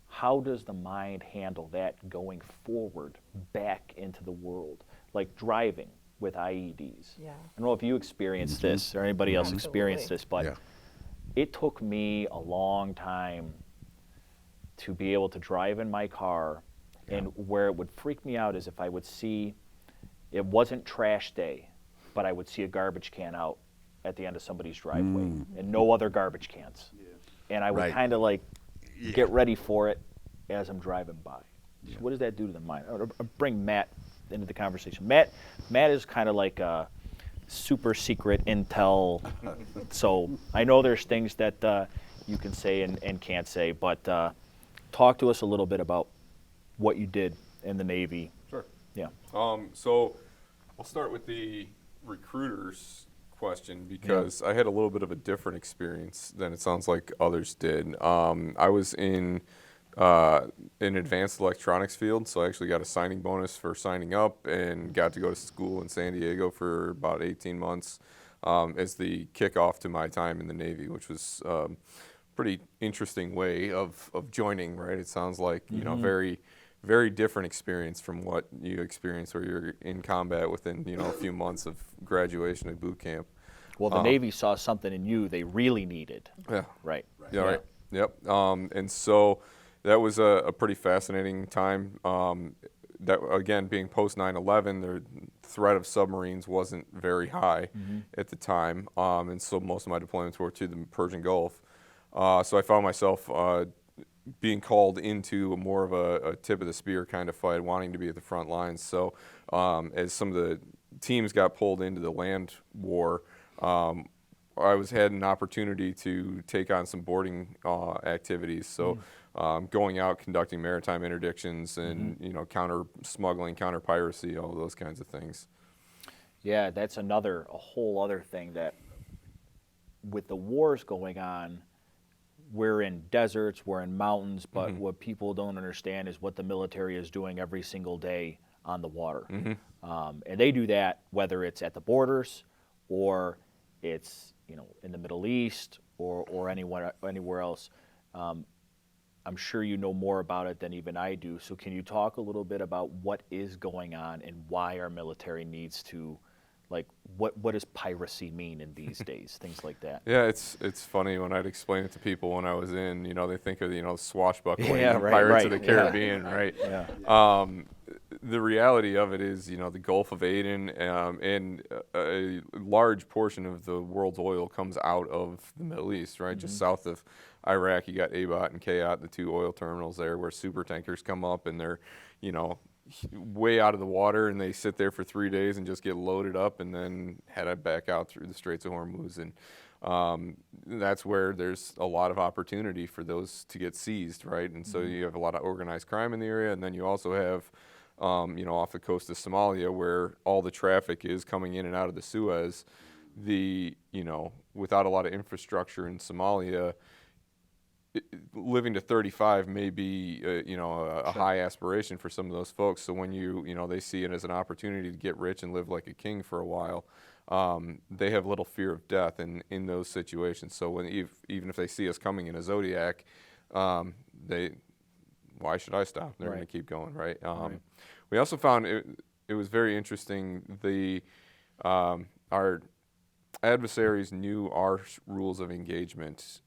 How does the mind handle that going forward back into the world? Like driving with IEDs. Yeah. I don't know if you experienced this or anybody else experienced this, but it took me a long time to be able to drive in my car, and where it would freak me out is if I would see, it wasn't trash day, but I would see a garbage can out at the end of somebody's driveway and no other garbage cans. And I would kind of like get ready for it as I'm driving by. So what does that do to the mind? I'll bring Matt into the conversation. Matt is kind of like a super secret intel. So I know there's things that you can say and can't say, but talk to us a little bit about what you did in the Navy. Sure. Yeah. So I'll start with the recruiters question, because I had a little bit of a different experience than it sounds like others did. I was in an advanced electronics field, so I actually got a signing bonus for signing up and got to go to school in San Diego for about 18 months as the kickoff to my time in the Navy, which was pretty interesting way of joining, right? It sounds like, you know, very, very different experience from what you experience where you're in combat within, you know, a few months of graduation at boot camp. Well, the Navy saw something in you they really needed. Yeah. Right. Yeah, right. Yep. And so that was a pretty fascinating time. That, again, being post 9/11, the threat of submarines wasn't very high at the time, and so most of my deployments were to the Persian Gulf. So I found myself being called into more of a tip of the spear kind of fight, wanting to be at the front lines. So as some of the teams got pulled into the land war, I had an opportunity to take on some boarding activities. So going out, conducting maritime interdictions, and you know, counter smuggling, counter piracy, all those kinds of things. Yeah, that's a whole other thing that, with the wars going on, we're in deserts, we're in mountains, but what people don't understand is what the military is doing every single day on the water. And they do that whether it's at the borders or it's, you know, in the Middle East or anywhere else. I'm sure you know more about it than even I do. So can you talk a little bit about what is going on and why our military needs to, like, what does piracy mean in these days, things like that? Yeah, it's funny when I'd explain it to people when I was in, you know, they think of, you know, swashbuckling Yeah, right, Pirates of right, the yeah. Caribbean, right? Yeah. The reality of it is, you know, the Gulf of Aden and a large portion of the world's oil comes out of the Middle East, right? Just south of Iraq, you got Abat and Kayat, the two oil terminals there where super tankers come up and they're, you know, way out of the water and they sit there for 3 days and just get loaded up and then head back out through the Straits of Hormuz. And that's where there's a lot of opportunity for those to get seized, right? And so you have a lot of organized crime in the area, and then you also have, you know, off the coast of Somalia where all the traffic is coming in and out of the Suez. You know, without a lot of infrastructure in Somalia, living to 35 may be, you know, a high aspiration for some of those folks. So when you know, they see it as an opportunity to get rich and live like a king for a while, they have little fear of death in those situations. So even if they see us coming in a Zodiac, why should I stop? They're going to keep going, right? We also found it was very interesting. Our adversaries knew our rules of engagement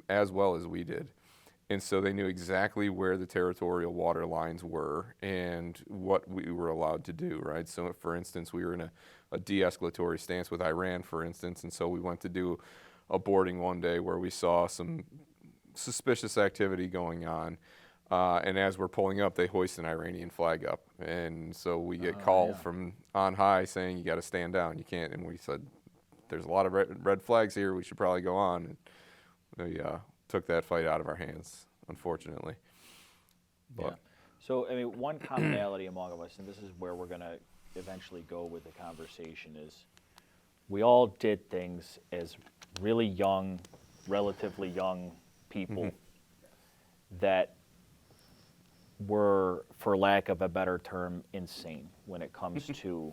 as well as we did. And so they knew exactly where the territorial water lines were and what we were allowed to do, right? So, for instance, we were in a de-escalatory stance with Iran, for instance, and so we went to do a boarding one day where we saw some suspicious activity going on. And as we're pulling up, they hoist an Iranian flag up. And so we get called from on high saying, you got to stand down, you can't. And we said, there's a lot of red flags here, we should probably go on. And we took that fight out of our hands, unfortunately. But Yeah. So, I mean, one commonality among us, and this is where we're going to eventually go with the conversation, is we all did things as really young, relatively young people that were, for lack of a better term, insane when it comes to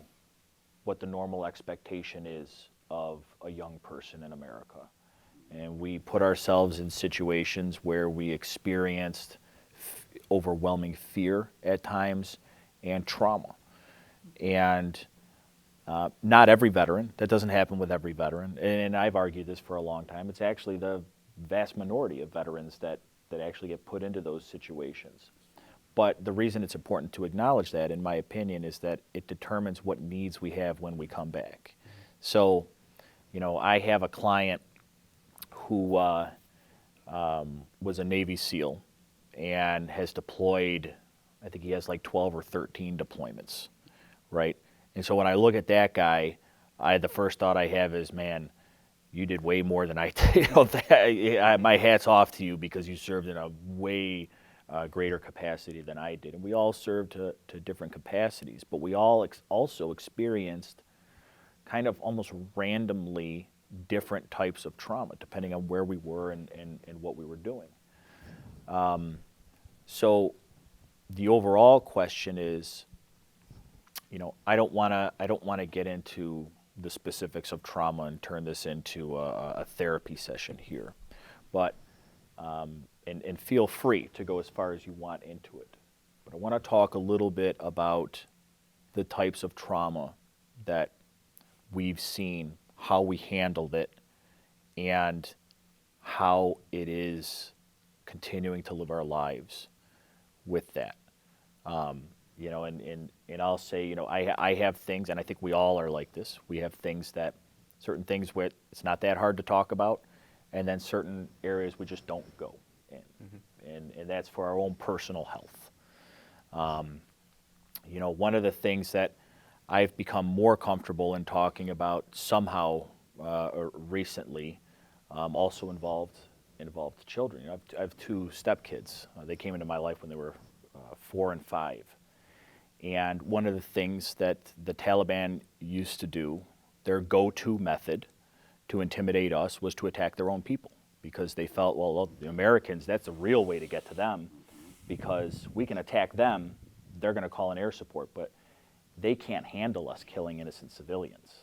what the normal expectation is of a young person in America. And we put ourselves in situations where we experienced overwhelming fear at times and trauma. And not every veteran, that doesn't happen with every veteran, and I've argued this for a long time, it's actually the vast minority of veterans that actually get put into those situations. But the reason it's important to acknowledge that, in my opinion, is that it determines what needs we have when we come back. So, you know, I have a client who was a Navy SEAL and has deployed, I think he has like 12 or 13 deployments, right? And so when I look at that guy, the first thought I have is, man, you did way more than I did. You know, my hat's off to you because you served in a way greater capacity than I did. And we all served to different capacities, but we all also experienced kind of almost randomly different types of trauma depending on where we were and what we were doing. So the overall question is, you know, I don't want to get into the specifics of trauma and turn this into a therapy session here, but and feel free to go as far as you want into it. But I want to talk a little bit about the types of trauma that we've seen, how we handled it, and how it is continuing to live our lives with that. You know, and I'll say, you know, I have things, and I think we all are like this. We have certain things where it's not that hard to talk about, and then certain areas we just don't go in. And that's for our own personal health. You know, one of the things that I've become more comfortable in talking about somehow recently also involved children. You know, I have two stepkids. They came into my life when they were 4 and 5. And one of the things that the Taliban used to do, their go-to method to intimidate us, was to attack their own people. because they felt, well, the Americans, that's a real way to get to them, because we can attack them, they're going to call in air support, but they can't handle us killing innocent civilians.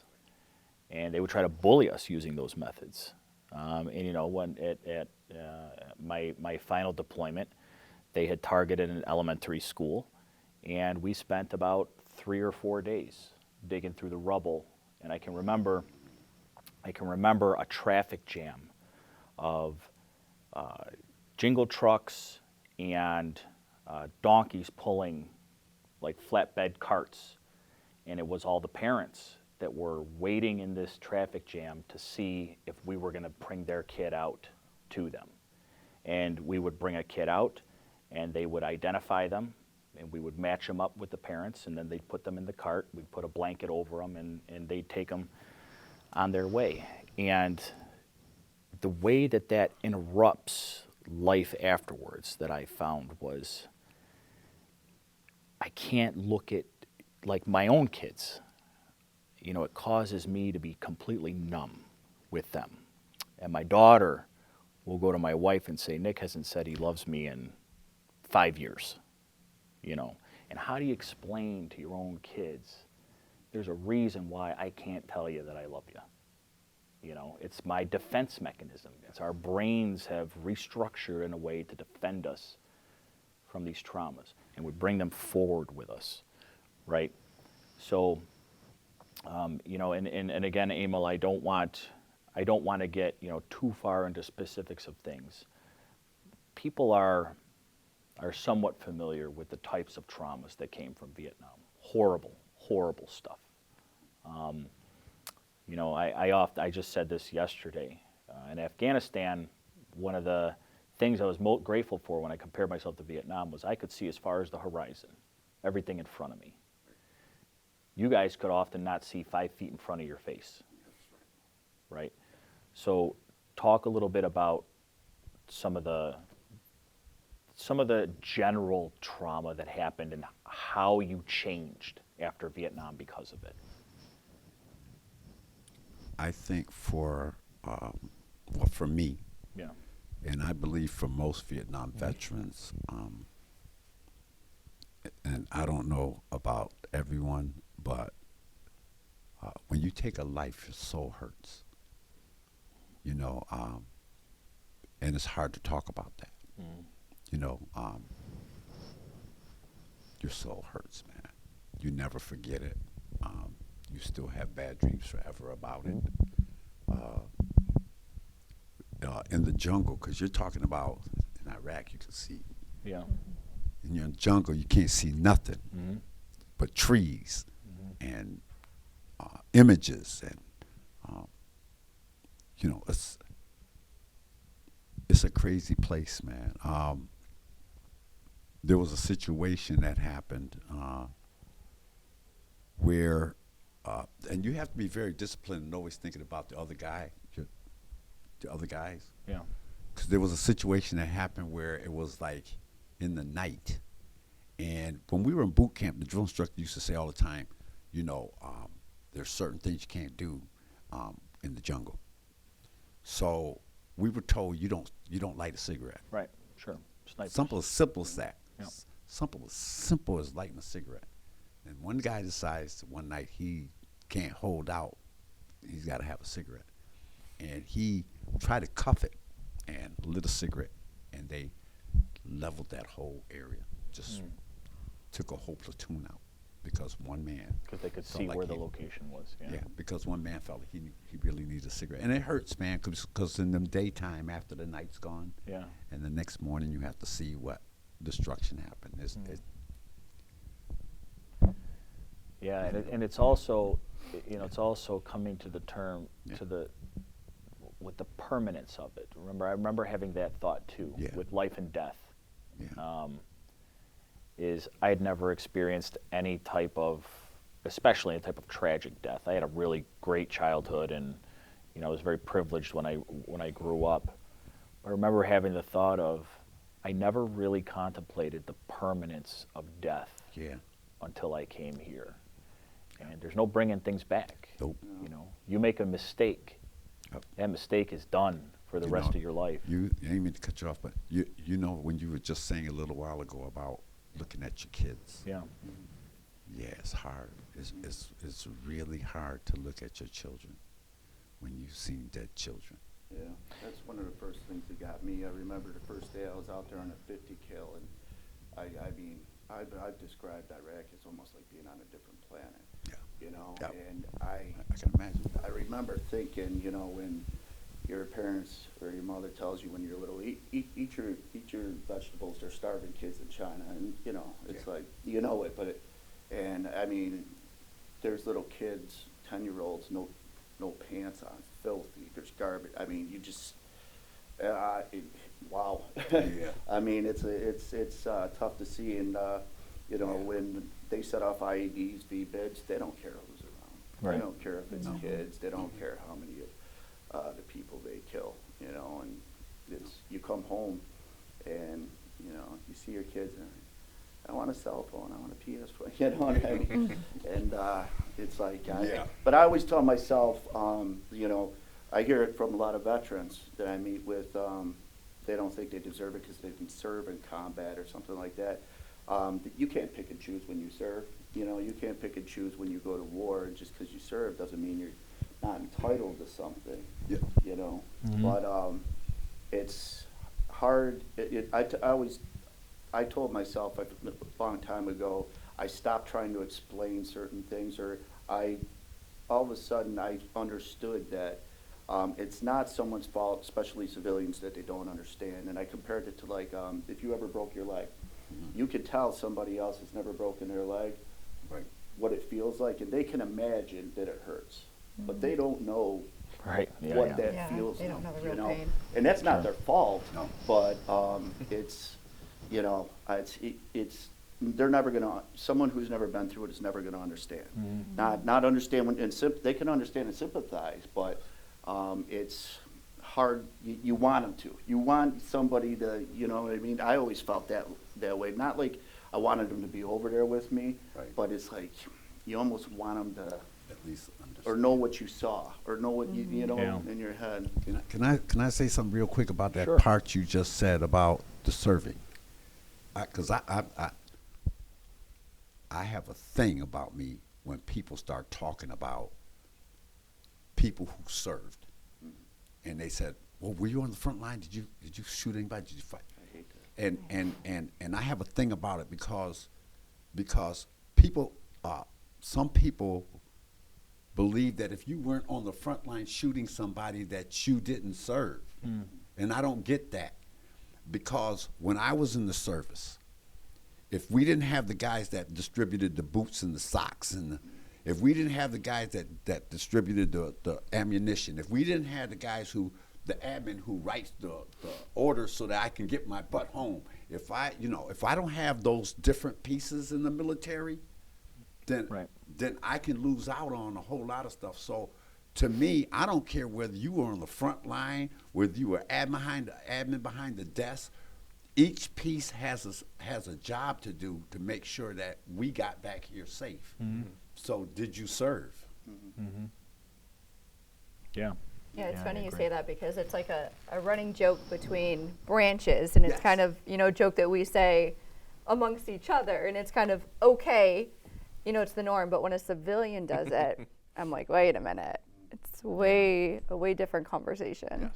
And they would try to bully us using those methods. And you know, when at my final deployment, they had targeted an elementary school, and we spent about 3 or 4 days digging through the rubble. And I can remember a traffic jam of jingle trucks and donkeys pulling like flatbed carts, and it was all the parents that were waiting in this traffic jam to see if we were going to bring their kid out to them. And we would bring a kid out, and they would identify them, and we would match them up with the parents, and then they'd put them in the cart. We'd put a blanket over them, and they'd take them on their way. And the way that that interrupts life afterwards that I found was, I can't look at, like my own kids, you know, it causes me to be completely numb with them. And my daughter will go to my wife and say, Nick hasn't said he loves me in 5 years, you know. And how do you explain to your own kids, there's a reason why I can't tell you that I love you? You know, it's my defense mechanism. It's our brains have restructured in a way to defend us from these traumas, and we bring them forward with us, right? So, you know, and again, Emil, I don't want to get, you know, too far into specifics of things. People are somewhat familiar with the types of traumas that came from Vietnam. Horrible, horrible stuff. You know, I just said this yesterday. In Afghanistan, one of the things I was most grateful for when I compared myself to Vietnam was I could see as far as the horizon, everything in front of me. You guys could often not see 5 feet in front of your face, right? So talk a little bit about some of the general trauma that happened and how you changed after Vietnam because of it. I think for me, Yeah. and I believe for most Vietnam veterans, and I don't know about everyone, but when you take a life, your soul hurts. You know, and it's hard to talk about that. You know, your soul hurts, man. You never forget it. You still have bad dreams forever about it. In the jungle, because you're talking about in Iraq, you can see. Yeah. In your jungle, you can't see nothing Mm-hmm. but trees and images, and you know, it's a crazy place, man. There was a situation that happened where, and you have to be very disciplined and always thinking about the other guy, the other guys. Yeah. Because there was a situation that happened where it was like in the night. And when we were in boot camp, the drill instructor used to say all the time, you know, there's certain things you can't do in the jungle. So we were told you don't light a cigarette. Right. Sure. Snipers. Simple as that. Yeah. Simple as lighting a cigarette. And one guy decides one night he can't hold out. He's got to have a cigarette. And he tried to cuff it and lit a cigarette, and they leveled that whole area. Just took a whole platoon out because one man. Because they could felt see like where the he- location was. Yeah. Yeah, because one man felt like he really needs a cigarette. And it hurts, man, because in the daytime, after the night's gone, Yeah. and the next morning you have to see what destruction happened. Yeah, and it's also, you know, it's also coming to the term, Yeah. with the permanence of it. I remember having that thought too, Yeah. with life and death. Yeah. Is I had never experienced any type of, especially a type of tragic death. I had a really great childhood, and you know, I was very privileged when I grew up. I remember having the thought of, I never really contemplated the permanence of death Yeah. until I came here. And there's no bringing things back. Nope. You know, you make a mistake, Yep. that mistake is done for the You rest know, of your life. You I didn't mean to cut you off, but you know when you were just saying a little while ago about looking at your kids. Yeah. Yeah, it's hard. It's really hard to look at your children when you've seen dead children. Yeah, that's one of the first things that got me. I remember the first day I was out there on a 50 cal, and I've described Iraq as almost like being on a different planet. Yeah. You know, Yep. and I can imagine. I remember thinking, you know, when your parents or your mother tells you when you're little, eat your vegetables. They're starving kids in China, and you know, it's Yeah. like you know it, but and I mean, there's little kids, 10-year-olds, no pants on, filthy. There's garbage. I mean, you just wow. Yeah. I mean, it's tough to see, and you know, when they set off IEDs, VBIDs, they don't care who's around. Right. They don't care if it's No. kids. They don't care how many of the people they kill. You know, and it's you come home, and you know, you see your kids, and I want a cell phone. I want a PS4. You know what I mean? And it's like, Yeah. but I always tell myself, you know, I hear it from a lot of veterans that I meet with. They don't think they deserve it because they didn't serve in combat or something like that. You can't pick and choose when you serve. You know, you can't pick and choose when you go to war. And just because you serve doesn't mean you're not entitled to something. Yeah. You know, Mhm. but it's hard. I told myself a long time ago, I stopped trying to explain certain things, or all of a sudden I understood that it's not someone's fault, especially civilians, that they don't understand. And I compared it to like, if you ever broke your leg, you could tell somebody else has never broken their leg, Right. what it feels like, and they can imagine that it hurts, but they don't know Right. Yeah. what yeah. that Yeah, feels they like. don't know the you real pain. And that's not Sure. their fault, No. but it's, you know, it's they're never gonna. Someone who's never been through it is never gonna understand. Not understand when they can understand and sympathize, but it's hard. You want them to. You want somebody to. You know what I mean? I always felt that way. Not like I wanted them to be over there with me, Right. but it's like you almost want them to. At least understand. Or know what you saw, or know what you know Yeah. in your head. Can I say something real quick about that Sure. part you just said about the serving? Because I have a thing about me when people start talking about people who served, and they said, "Well, were you on the front line? Did you shoot anybody? Did you fight?" I hate that. And I have a thing about it because people, some people believe that if you weren't on the front line shooting somebody that you didn't serve. And I don't get that, because when I was in the service, if we didn't have the guys that distributed the boots and the socks, and if we didn't have the guys that distributed the ammunition, if we didn't have the guys the admin who writes the orders so that I can get my butt home, if I don't have those different pieces in the military, then Right. then I can lose out on a whole lot of stuff. So to me, I don't care whether you were on the front line, whether you were admin behind the desk. Each piece has a job to do to make sure that we got back here safe. So did you serve? Yeah. Yeah, it's I funny you agree. say that because it's like a running joke between branches, and it's Yes. kind of, joke that we say amongst each other, and it's kind of okay, it's the norm, but when a civilian does it, I'm like, wait a minute. It's a way different conversation.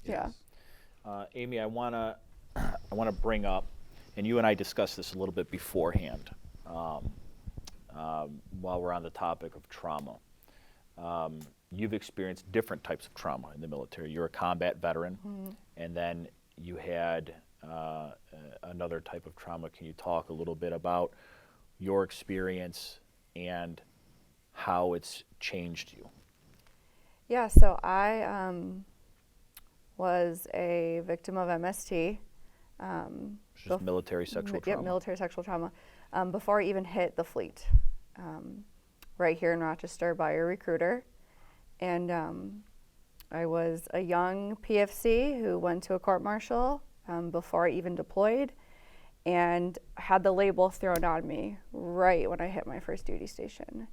Yeah. Amy, I wanna bring up, and you and I discussed this a little bit beforehand, while we're on the topic of trauma. You've experienced different types of trauma in the military. You're a combat veteran, and then you had another type of trauma. Can you talk a little bit about your experience and how it's changed you? Yeah, so I was a victim of MST. Which is military sexual trauma. Yep, military sexual trauma. Before I even hit the fleet, right here in Rochester by a recruiter. And I was a young PFC who went to a court-martial before I even deployed, and had the label thrown on me right when I hit my first duty station.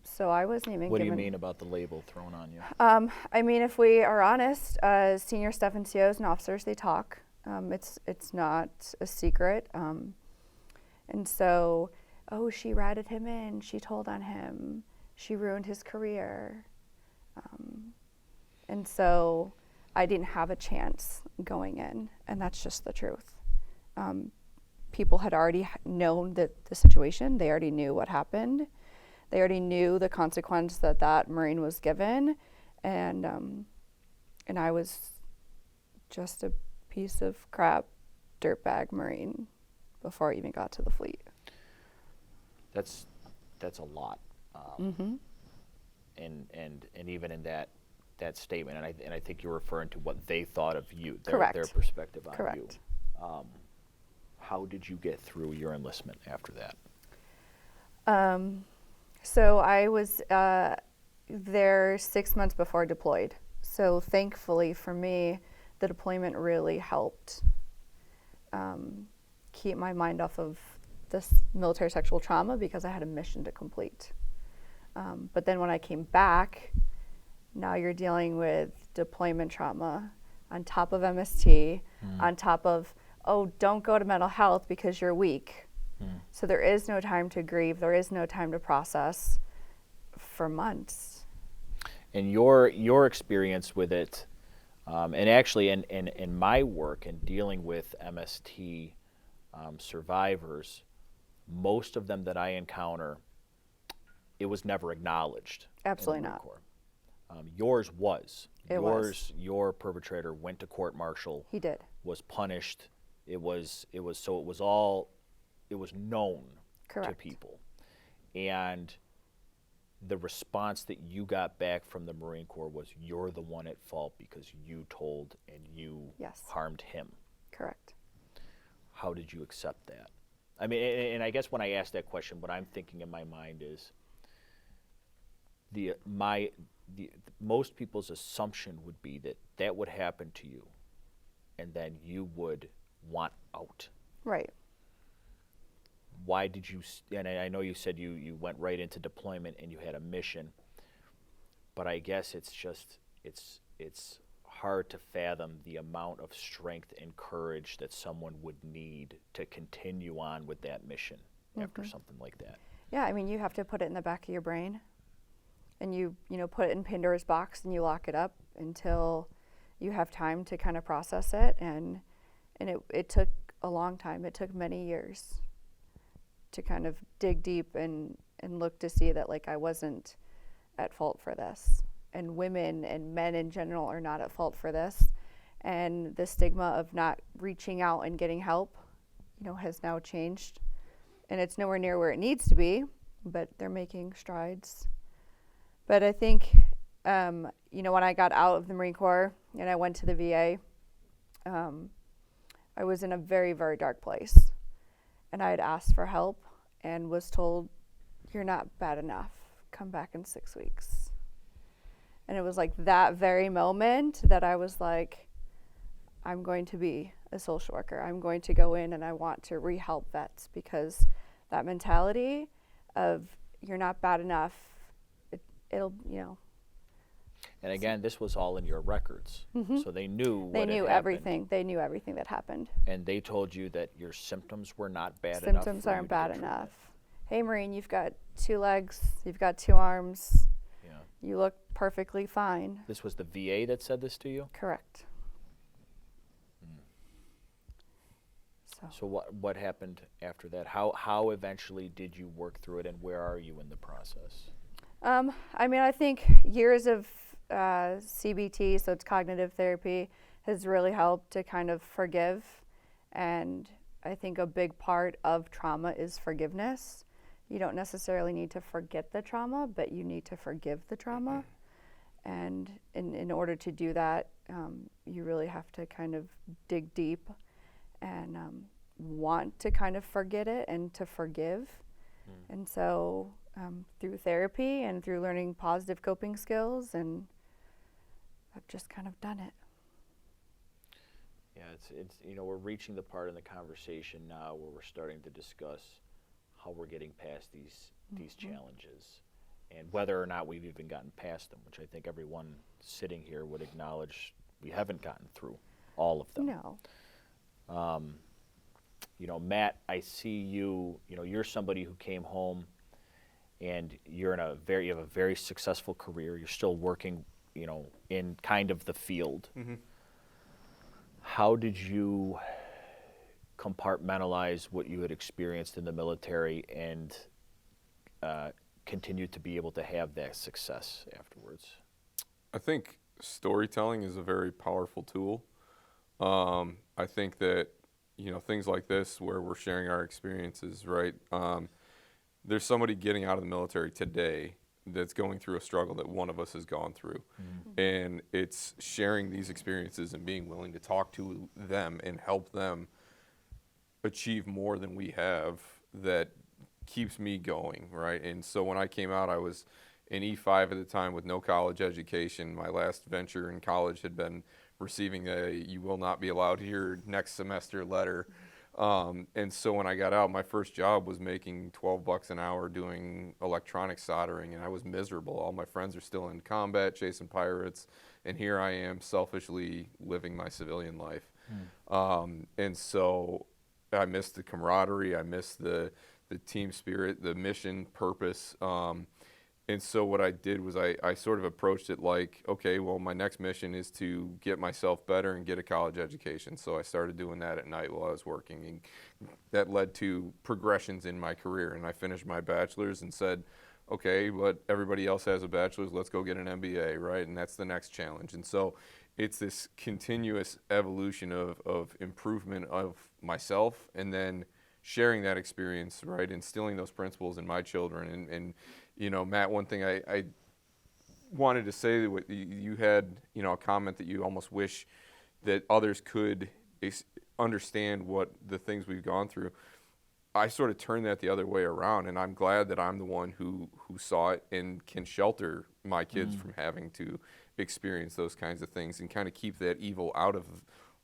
So I wasn't even What do you given. mean about the label thrown on you? I mean, if we are honest, senior staff and COs and officers, they talk. It's not a secret. And so, oh, she ratted him in. She told on him. She ruined his career. And so I didn't have a chance going in, and that's just the truth. People had already known the situation. They already knew what happened. They already knew the consequence that that Marine was given, and I was just a piece of crap dirtbag Marine before I even got to the fleet. That's a lot. And even in that statement, and I think you're referring to what they thought of you, their perspective on you. Correct. How did you get through your enlistment after that? So I was there 6 months before I deployed. So thankfully for me, the deployment really helped keep my mind off of this military sexual trauma because I had a mission to complete. But then when I came back, now you're dealing with deployment trauma on top of MST, on top of, oh, don't go to mental health because you're weak. So there is no time to grieve. There is no time to process for months. And your experience with it, and actually in my work in dealing with MST survivors, most of them that I encounter, it was never acknowledged. Absolutely in the Marine not. Corps. Yours was. It was. Your perpetrator went to court martial. He did. Was punished. It was known Correct. to people. And the response that you got back from the Marine Corps was, you're the one at fault because you told and you Yes. harmed him. Correct. How did you accept that? I mean, and I guess when I ask that question, what I'm thinking in my mind is most people's assumption would be that would happen to you, and then you would want out. Right. Why did you? And I know you said you went right into deployment and you had a mission, but I guess it's hard to fathom the amount of strength and courage that someone would need to continue on with that mission after something like that. Yeah, I mean, you have to put it in the back of your brain, and you put it in Pandora's box and you lock it up until you have time to kind of process it. And it took a long time. It took many years to kind of dig deep and look to see that, like, I wasn't at fault for this. And women and men in general are not at fault for this. And the stigma of not reaching out and getting help, has now changed. And it's nowhere near where it needs to be, but they're making strides. But I think, when I got out of the Marine Corps and I went to the VA, I was in a very, very dark place. And I had asked for help and was told, you're not bad enough. Come back in 6 weeks. And it was like that very moment that I was like, I'm going to be a social worker. I'm going to go in and I want to re-help vets, because that mentality of you're not bad enough, it'll. And again, this was all in your records, so they knew They what knew had happened. everything. They knew everything that happened. And they told you that your symptoms were not bad enough. Symptoms for you aren't to bad get treatment. enough. Hey, Marine, you've got 2 legs. You've got 2 arms. Yeah. You look perfectly fine. This was the VA that said this to you? Correct. So what happened after that? How eventually did you work through it, and where are you in the process? I mean, I think years of CBT, so it's cognitive therapy, has really helped to kind of forgive. And I think a big part of trauma is forgiveness. You don't necessarily need to forget the trauma, but you need to forgive the trauma. And in order to do that, you really have to kind of dig deep and want to kind of forget it and to forgive. And so through therapy and through learning positive coping skills, and I've just kind of done it. Yeah, it's we're reaching the part in the conversation now where we're starting to discuss how we're getting past these challenges. and whether or not we've even gotten past them, which I think everyone sitting here would acknowledge we haven't gotten through all of them. No. You know, Matt, I see you, you know, you're somebody who came home and you have a very successful career. You're still working, you know, in kind of the field. Mm-hmm. How did you compartmentalize what you had experienced in the military and continue to be able to have that success afterwards? I think storytelling is a very powerful tool. I think that, you know, things like this where we're sharing our experiences, right? There's somebody getting out of the military today that's going through a struggle that one of us has gone through. Mm-hmm. And it's sharing these experiences and being willing to talk to them and help them achieve more than we have that keeps me going, right? And so when I came out, I was in E5 at the time with no college education. My last venture in college had been receiving a "you will not be allowed here next semester" letter. And so when I got out, my first job was making $12 an hour doing electronic soldering, and I was miserable. All my friends are still in combat, chasing pirates, and here I am selfishly living my civilian life. And so I missed the camaraderie, I missed the team spirit, the mission, purpose. And so what I did was I sort of approached it like, okay, well, my next mission is to get myself better and get a college education. So I started doing that at night while I was working. And that led to progressions in my career. And I finished my bachelor's and said, okay, but everybody else has a bachelor's, let's go get an MBA, right? And that's the next challenge. And so it's this continuous evolution of improvement of myself and then sharing that experience, right? Instilling those principles in my children. And you know, Matt, one thing I wanted to say that you had, you know, a comment that you almost wish that others could understand what the things we've gone through. I sort of turned that the other way around, and I'm glad that I'm the one who saw it and can shelter my kids from having to experience those kinds of things and kind of keep that evil out of,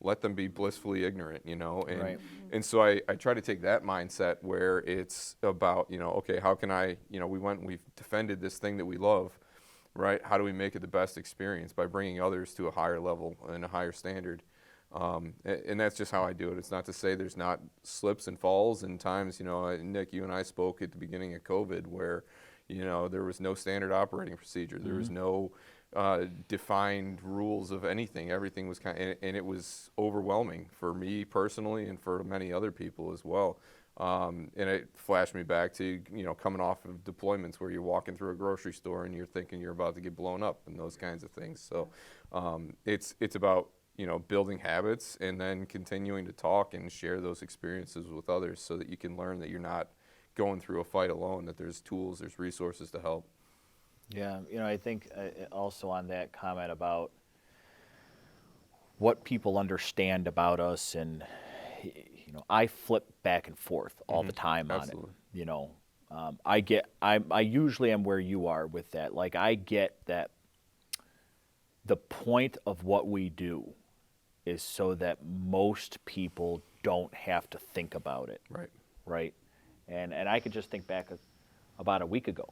let them be blissfully ignorant, you know. And Right. and so I try to take that mindset where it's about, you know, okay, how can I, you know, we've defended this thing that we love, right? How do we make it the best experience by bringing others to a higher level and a higher standard? And that's just how I do it. It's not to say there's not slips and falls and times, you know, Nick, you and I spoke at the beginning of COVID where, you know, there was no standard operating procedure. There was no defined rules of anything. Everything was and it was overwhelming for me personally and for many other people as well. And it flashed me back to, you know, coming off of deployments where you're walking through a grocery store and you're thinking you're about to get blown up and those kinds of things. So it's about, you know, building habits and then continuing to talk and share those experiences with others so that you can learn that you're not going through a fight alone, that there's tools, there's resources to help. Yeah, you know, I think also on that comment about what people understand about us, and you know, I flip back and forth all the time Absolutely. on it. You know, I usually am where you are with that. Like, I get that the point of what we do is so that most people don't have to think about it. Right. Right. And I could just think back about a week ago.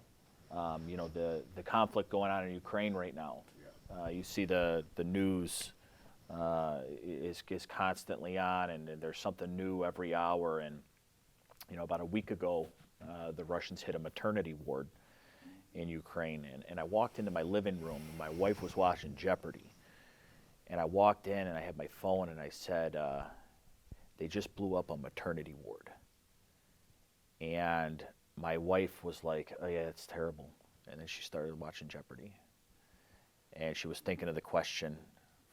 You know, the conflict going on in Ukraine right now. You see the news is constantly on, and there's something new every hour. And you know, about a week ago, the Russians hit a maternity ward in Ukraine, and I walked into my living room, and my wife was watching Jeopardy, and I walked in and I had my phone and I said, they just blew up a maternity ward, and my wife was like, oh yeah, it's terrible. And then she started watching Jeopardy. And she was thinking of the question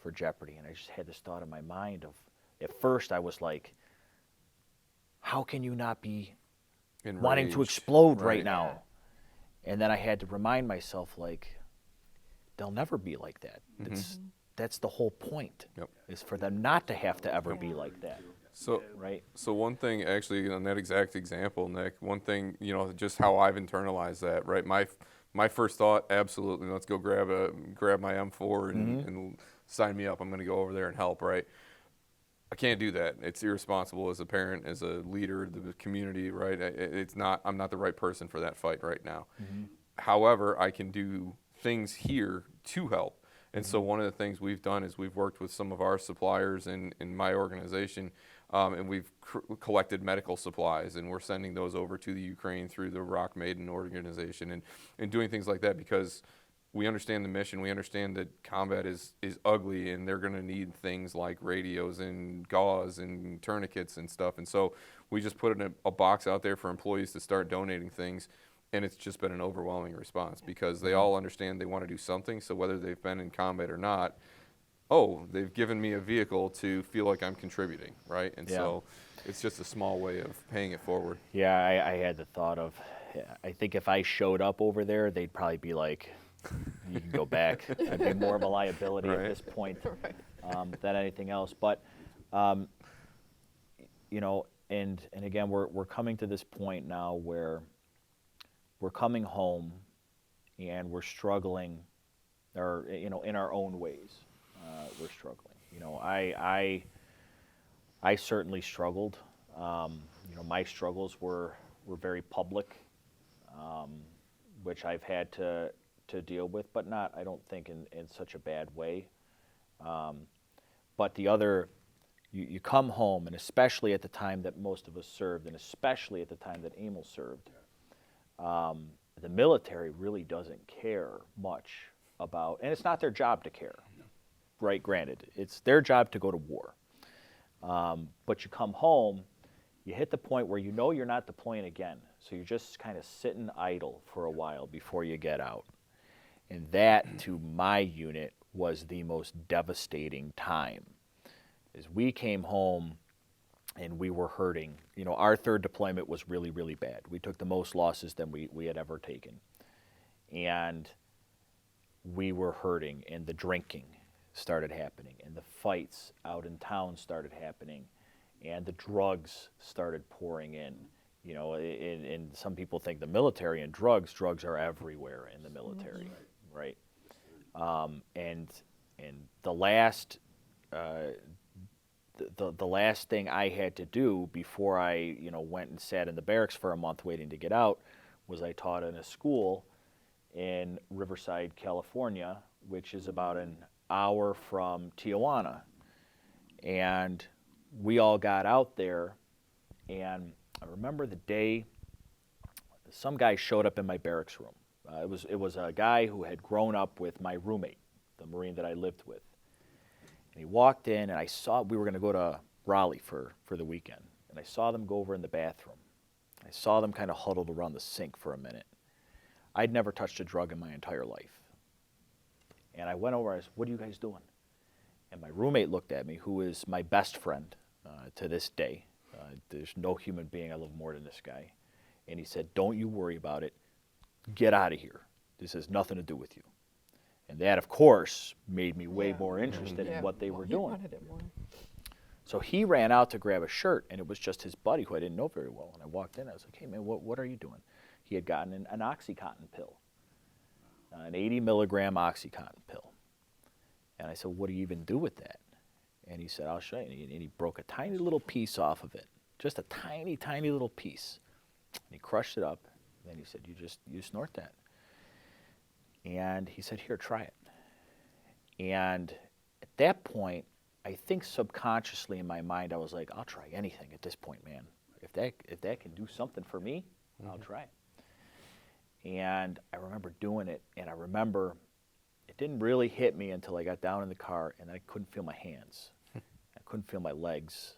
for Jeopardy. And I just had this thought in my mind of, at first I was like, how can you not be wanting to Enraged. explode right now? And then I had to remind myself, like, they'll never be like that. That's the whole point, Yep. is for them not to have to ever be like that. So, Right? so one thing actually on that exact example, Nick, one thing, you know, just how I've internalized that, right? My first thought, absolutely, let's go grab my M4 and sign me up. I'm going to go over there and help, right? I can't do that. It's irresponsible as a parent, as a leader of the community, right? I'm not the right person for that fight right now. However, I can do things here to help. And so one of the things we've done is we've worked with some of our suppliers in my organization, and we've collected medical supplies, and we're sending those over to the Ukraine through the Rock Maiden organization, and doing things like that because we understand the mission. We understand that combat is ugly, and they're going to need things like radios and gauze and tourniquets and stuff. And so we just put a box out there for employees to start donating things. And it's just been an overwhelming response because they all understand they want to do something. So whether they've been in combat or not, they've given me a vehicle to feel like I'm contributing, right? And so it's just a small way of paying it forward. Yeah, I had the thought of, I think if I showed up over there, they'd probably be like, you can go back. I'd be more of a liability at this point than anything else. But, you know, and again, we're coming to this point now where we're coming home and we're struggling, or, you know, in our own ways, we're struggling. You know, I certainly struggled. You know, my struggles were very public, which I've had to deal with, but not, I don't think, in such a bad way. But the other, you come home, and especially at the time that most of us served, and especially at the time that Emil served, the military really doesn't care much about, and it's not their job to care, right? Granted, it's their job to go to war. But you come home, you hit the point where you know you're not deploying again, so you're just kind of sitting idle for a while before you get out. And that, to my unit, was the most devastating time. As we came home, and we were hurting. You know, our third deployment was really, really bad. We took the most losses than we had ever taken. And we were hurting, and the drinking started happening, and the fights out in town started happening, and the drugs started pouring in. You know, and some people think the military and drugs are everywhere in the military, right? And the last the last thing I had to do before I, you know, went and sat in the barracks for a month waiting to get out was I taught in a school in Riverside, California, which is about an hour from Tijuana. And we all got out there, and I remember the day some guy showed up in my barracks room. It was a guy who had grown up with my roommate, the Marine that I lived with. And he walked in, and I saw, we were going to go to Raleigh for the weekend, and I saw them go over in the bathroom. I saw them kind of huddled around the sink for a minute. I'd never touched a drug in my entire life. And I went over, and I said, "What are you guys doing?" And my roommate looked at me, who is my best friend to this day. There's no human being I love more than this guy. And he said, "Don't you worry about it. Get out of here. This has nothing to do with you." And that, of course, made me way more interested in what they were doing. Wanted it more. So he ran out to grab a shirt, and it was just his buddy who I didn't know very well. And I walked in, I was like, "Hey, man, what are you doing?" He had gotten an Oxycontin pill, an 80 milligram Oxycontin pill. And I said, "What do you even do with that?" And he said, "I'll show you." And he broke a tiny little piece off of it, just a tiny, tiny little piece. And he crushed it up. And then he said, you snort that." And he said, "Here, try it." And at that point, I think subconsciously in my mind, I was like, I'll try anything at this point, man. If that can do something for me, I'll try it. And I remember doing it, and I remember it didn't really hit me until I got down in the car, and I couldn't feel my hands. I couldn't feel my legs.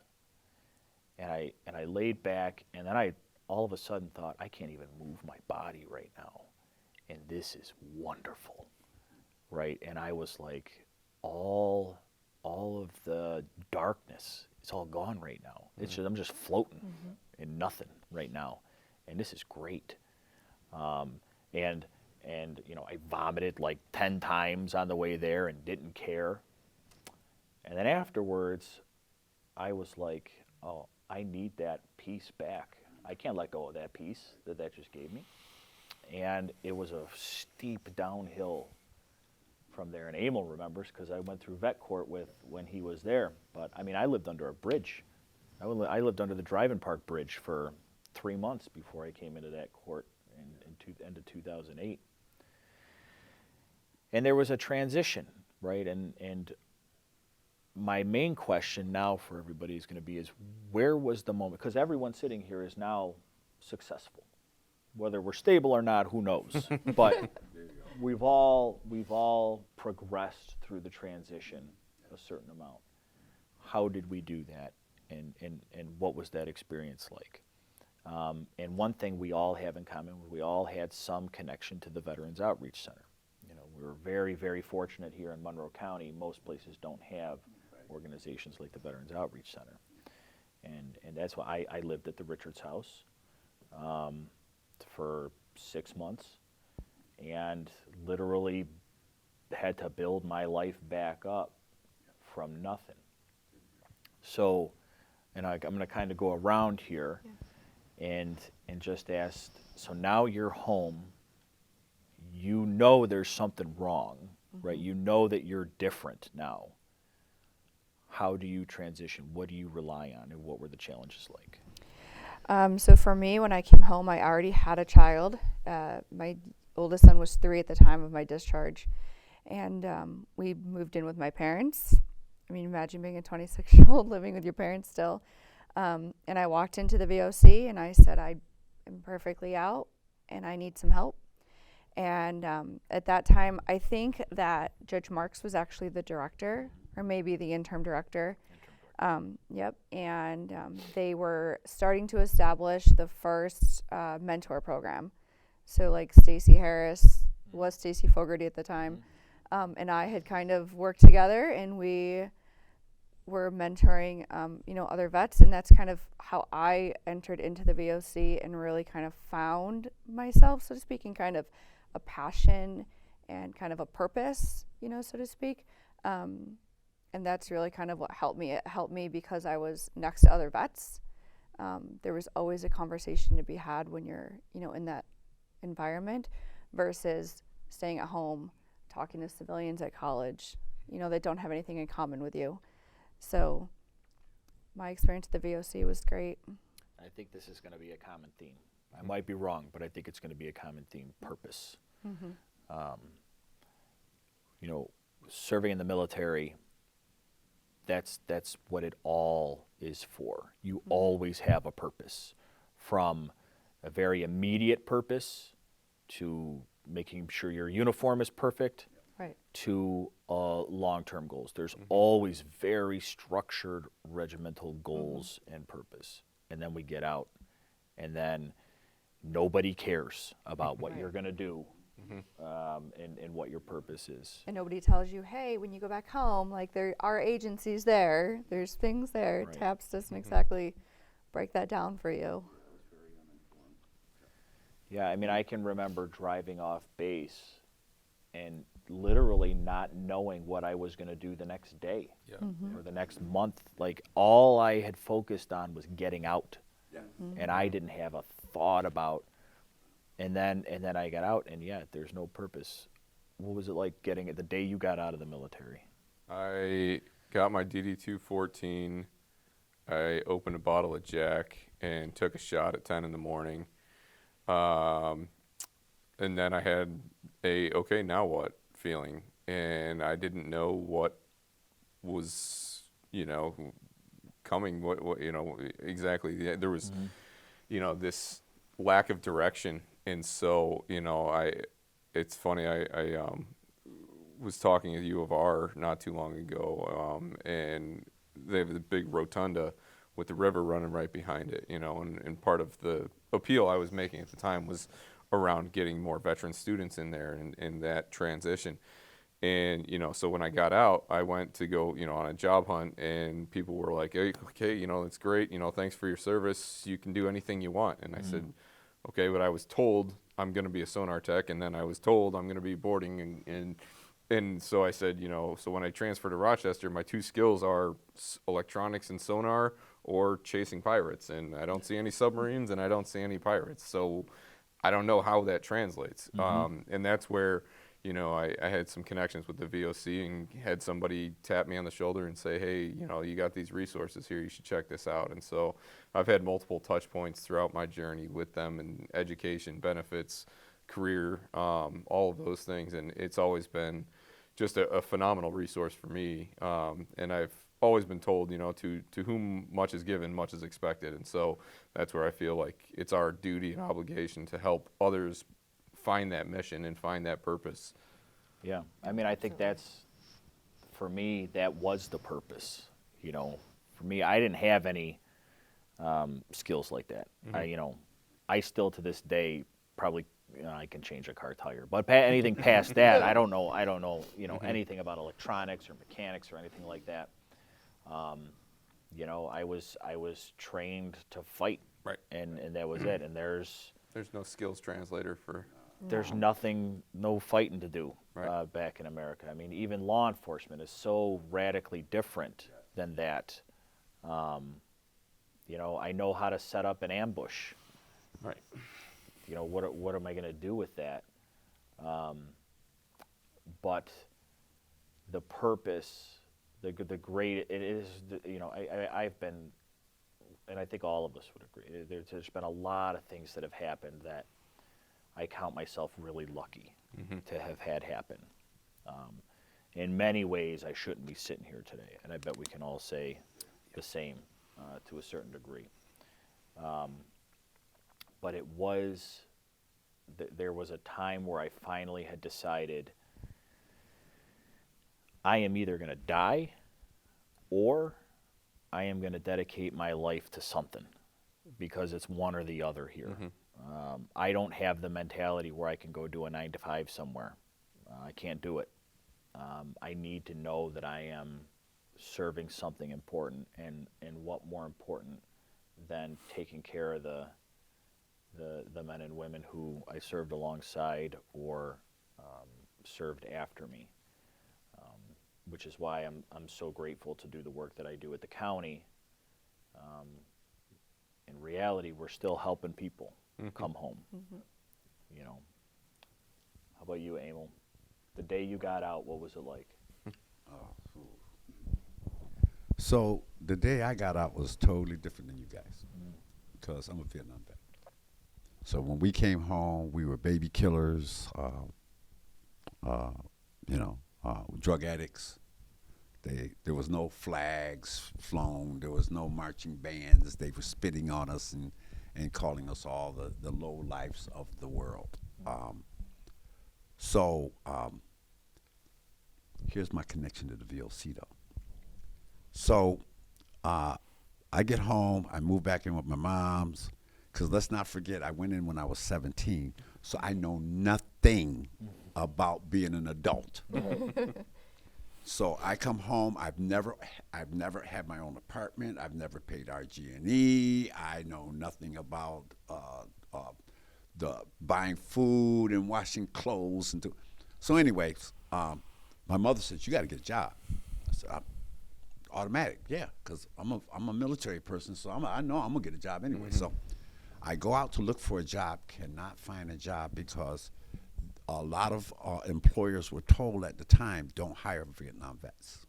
And I laid back, and then I all of a sudden thought, I can't even move my body right now. And this is wonderful, right? And I was like, all of the darkness, it's all gone right now. It's just, I'm just floating in nothing right now, and this is great. And you know, I vomited like 10 times on the way there and didn't care. And then afterwards, I was like, oh, I need that piece back. I can't let go of that piece that just gave me. And it was a steep downhill from there. And Emil remembers, because I went through vet court when he was there. But I mean, I lived under a bridge. I lived under the Drive-In Park Bridge for 3 months before I came into that court. end of 2008. And there was a transition, right? And my main question now for everybody is going to be is, where was the moment? Because everyone sitting here is now successful. Whether we're stable or not, who knows? But we've all progressed through the transition a certain amount. How did we do that? And what was that experience like? And one thing we all have in common, we all had some connection to the Veterans Outreach Center. You know, we're very, very fortunate here in Monroe County. Most places don't have organizations like the Veterans Outreach Center. And that's why I lived at the Richards House for 6 months and literally had to build my life back up from nothing. So, and I'm going to kind of go around here and just ask, so now you're home, you know there's something wrong, right? You know that you're different now. How do you transition? What do you rely on, and what were the challenges like? So for me, when I came home, I already had a child. My oldest son was 3 at the time of my discharge. And we moved in with my parents. I mean, imagine being a 26-year-old living with your parents still. And I walked into the VOC and I said, I am perfectly out and I need some help. And at that time, I think that Judge Marks was actually the director, or maybe the interim director. Yep. And they were starting to establish the first mentor program. So like Stacey Harris was Stacey Fogarty at the time. And I had kind of worked together, and we were mentoring, other vets. And that's kind of how I entered into the VOC and really kind of found myself, so to speak, and kind of a passion and kind of a purpose, so to speak. And that's really kind of what helped me. It helped me because I was next to other vets. There was always a conversation to be had when you're, in that environment versus staying at home, talking to civilians at college, that don't have anything in common with you. So my experience at the VOC was great. I think this is going to be a common theme. I might be wrong, but I think it's going to be a common theme, purpose. Serving in the military, that's what it all is for. You always have a purpose, from a very immediate purpose to making sure your uniform is perfect, Right. to long-term goals. There's always very structured regimental goals and purpose. And then we get out, and then nobody cares about what you're going to do and what your purpose is. And nobody tells you, hey, when you go back home, like there are agencies there, there's things there. Right. TAPS doesn't exactly break that down for you. Yeah, I mean, I can remember driving off base and literally not knowing what I was going to do the next day or the next month. Like, all I had focused on was getting out. Yeah. And I didn't have a thought about, and then I got out, and there's no purpose. What was it like getting it the day you got out of the military? I got my DD-214. I opened a bottle of Jack and took a shot at 10 in the morning. And then I had a, okay, now what feeling. And I didn't know what was, coming, what exactly. There was, this lack of direction. And so, it's funny, I was talking at U of R not too long ago, and they have the big rotunda with the river running right behind it, and part of the appeal I was making at the time was around getting more veteran students in there and that transition. And, so when I got out, I went to go, on a job hunt, and people were like, hey, okay, it's great, thanks for your service, you can do anything you want. And I said, okay, but I was told I'm going to be a sonar tech, and then I was told I'm going to be boarding, and so I said, so when I transfer to Rochester, my 2 skills are electronics and sonar or chasing pirates, and I don't see any submarines and I don't see any pirates, so I don't know how that translates. And that's where, you know, I had some connections with the VOC and had somebody tap me on the shoulder and say, hey, you know, you got these resources here, you should check this out. And so I've had multiple touch points throughout my journey with them, in education, benefits, career, all of those things. And it's always been just a phenomenal resource for me. And I've always been told, you know, to whom much is given, much is expected. And so that's where I feel like it's our duty and obligation to help others find that mission and find that purpose. Yeah, I mean, I think that's, for me, that was the purpose. You know, for me, I didn't have any skills like that. I still to this day probably, I can change a car tire, but anything past that, I don't know, anything about electronics or mechanics or anything like that. I was trained to fight, Right. and that was it. And there's no skills translator for. There's nothing, no fighting to do Right. back in America. I mean, even law enforcement is so radically different than that. I know how to set up an ambush. Right. What am I going to do with that? But the purpose, the great, it is, I've been, and I think all of us would agree, there's been a lot of things that have happened that I count myself really lucky to have had happen. In many ways, I shouldn't be sitting here today, and I bet we can all say the same to a certain degree. But it was, there was a time where I finally had decided I am either going to die or I am going to dedicate my life to something, because it's one or the other here. I don't have the mentality where I can go do a 9-to-5 somewhere. I can't do it. I need to know that I am serving something important, and what more important than taking care of the men and women who I served alongside or served after me, which is why I'm so grateful to do the work that I do at the county. In reality, we're still helping people come home. How about you, Emil? The day you got out, what was it like? So the day I got out was totally different than you guys, because I'm a Vietnam vet. So when we came home, we were baby killers, drug addicts. There was no flags flown. There was no marching bands. They were spitting on us and calling us all the low lives of the world. Here's my connection to the VOC, though. So I get home. I move back in with my mom's, because let's not forget, I went in when I was 17, so I know nothing about being an adult. So I come home. I've never had my own apartment. I've never paid RG&E. I know nothing about the buying food and washing clothes so anyways, my mother said, you got to get a job. I said, automatic, yeah, because I'm a military person, so I know I'm gonna get a job anyway. So I go out to look for a job, cannot find a job, because a lot of employers were told at the time, don't hire Vietnam vets.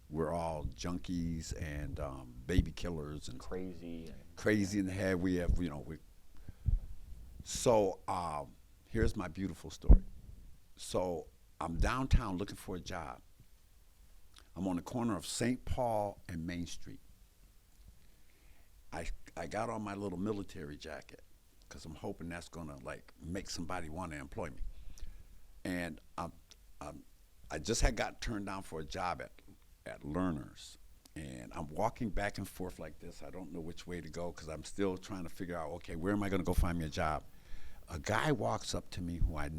We're all junkies and baby killers and crazy in the head. We have, So here's my beautiful story. So I'm downtown looking for a job. I'm on the corner of St. Paul and Main Street. I got on my little military jacket because I'm hoping that's gonna make somebody want to employ me. And I just had got turned down for a job at Learners, and I'm walking back and forth like this. I don't know which way to go because I'm still trying to figure out, okay, where am I gonna go find me a job? A guy walks up to me who I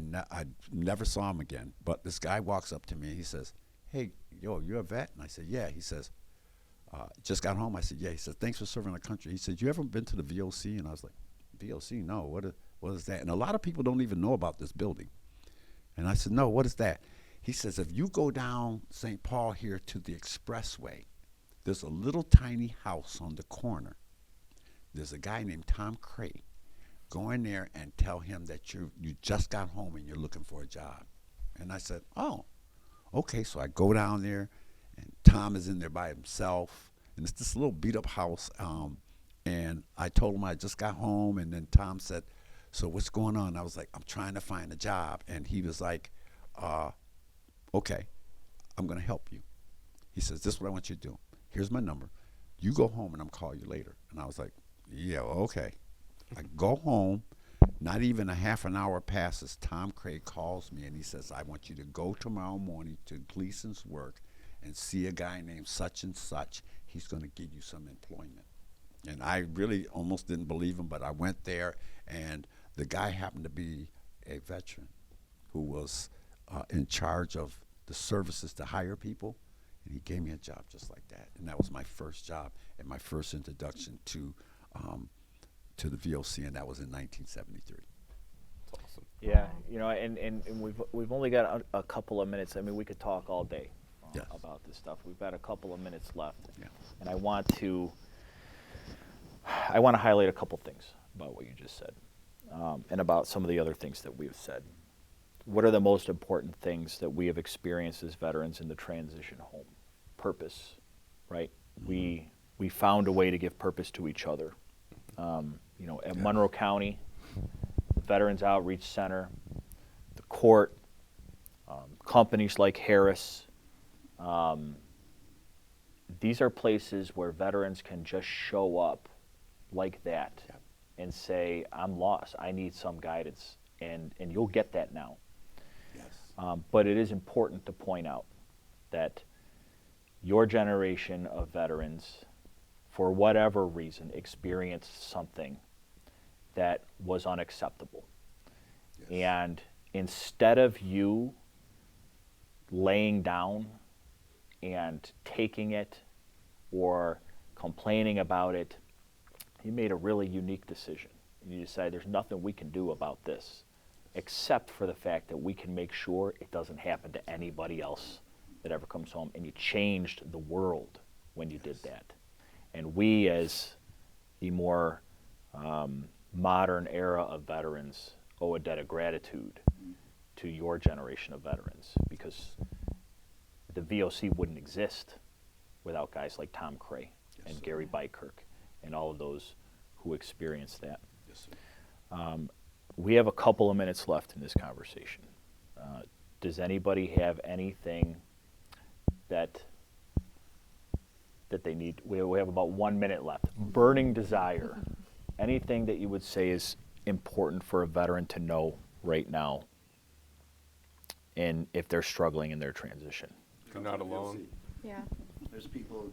never saw him again, but this guy walks up to me and he says, hey, yo, you're a vet? And I said, yeah. He says, just got home. I said, yeah. He said, thanks for serving our country. He said, you ever been to the VOC? And I was like, VOC? No, what is that? And a lot of people don't even know about this building. And I said, no, what is that? He says, if you go down St. Paul here to the expressway, there's a little tiny house on the corner. There's a guy named Tom Cray. Go in there and tell him that you just got home and you're looking for a job. And I said, oh, okay. So I go down there, and Tom is in there by himself, and it's this little beat up house. And I told him I just got home, and then Tom said, so what's going on? I was like, I'm trying to find a job. And he was like, okay, I'm going to help you. He says, this is what I want you to do. Here's my number. You go home, and I'm call you later. And I was like, yeah, okay. I go home. Not even a half an hour passes. Tom Craig calls me, and he says, I want you to go tomorrow morning to Gleason's work and see a guy named such and such. He's going to give you some employment. And I really almost didn't believe him, but I went there, and the guy happened to be a veteran who was in charge of the services to hire people, and he gave me a job just like that. And that was my first job and my first introduction to the VOC, and that was in 1973. That's awesome. Yeah, you know, and we've only got a couple of minutes. I mean, we could talk all day Yes. about this stuff. We've got a couple of minutes left, Yeah. and I want to highlight a couple things about what you just said, and about some of the other things that we've said. What are the most important things that we have experienced as veterans in the transition home? Purpose, right? Mm-hmm. We found a way to give purpose to each other. You know, at Monroe County, the Veterans Outreach Center, the court, companies like Harris. These are places where veterans can just show up like that and say, I'm lost, I need some guidance, and you'll get that now. Yes. But it is important to point out that your generation of veterans, for whatever reason, experienced something that was unacceptable. Yes. And instead of you laying down and taking it or complaining about it, you made a really unique decision. You decided there's nothing we can do about this except for the fact that we can make sure it doesn't happen to anybody else that ever comes home. And you changed the world when you did that. And we, as the more modern era of veterans, owe a debt of gratitude to your generation of veterans, because the VOC wouldn't exist without guys like Tom Cray and Gary Bykirk and all of those who experienced that. Yes, sir. We have a couple of minutes left in this conversation. Does anybody have anything that they need? We have about 1 minute left. Burning desire. Anything that you would say is important for a veteran to know right now, and if they're struggling in their transition? You're not alone. Yeah. There's people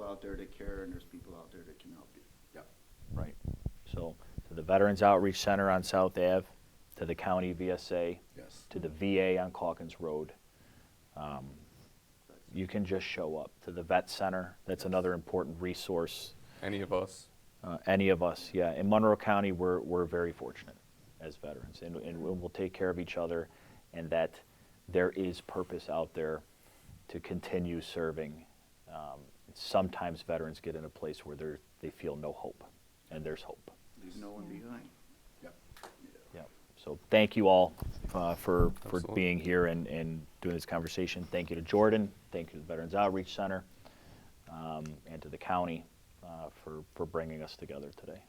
out there that care, and there's people out there that can help you. Yep. Right. So to the Veterans Outreach Center on South Ave, to the county VSA, Yes. to the VA on Calkins Road, you can just show up. To the Vet Center, that's another important resource. Any of us? Any of us, yeah. In Monroe County, we're very fortunate as veterans, and we'll take care of each other, and that there is purpose out there to continue serving. Sometimes veterans get in a place where they feel no hope, and there's hope. Leave no one behind. Yep. Yeah. So thank you all for Absolutely. being here and doing this conversation. Thank you to Jordan. Thank you to the Veterans Outreach Center, and to the county for bringing us together today.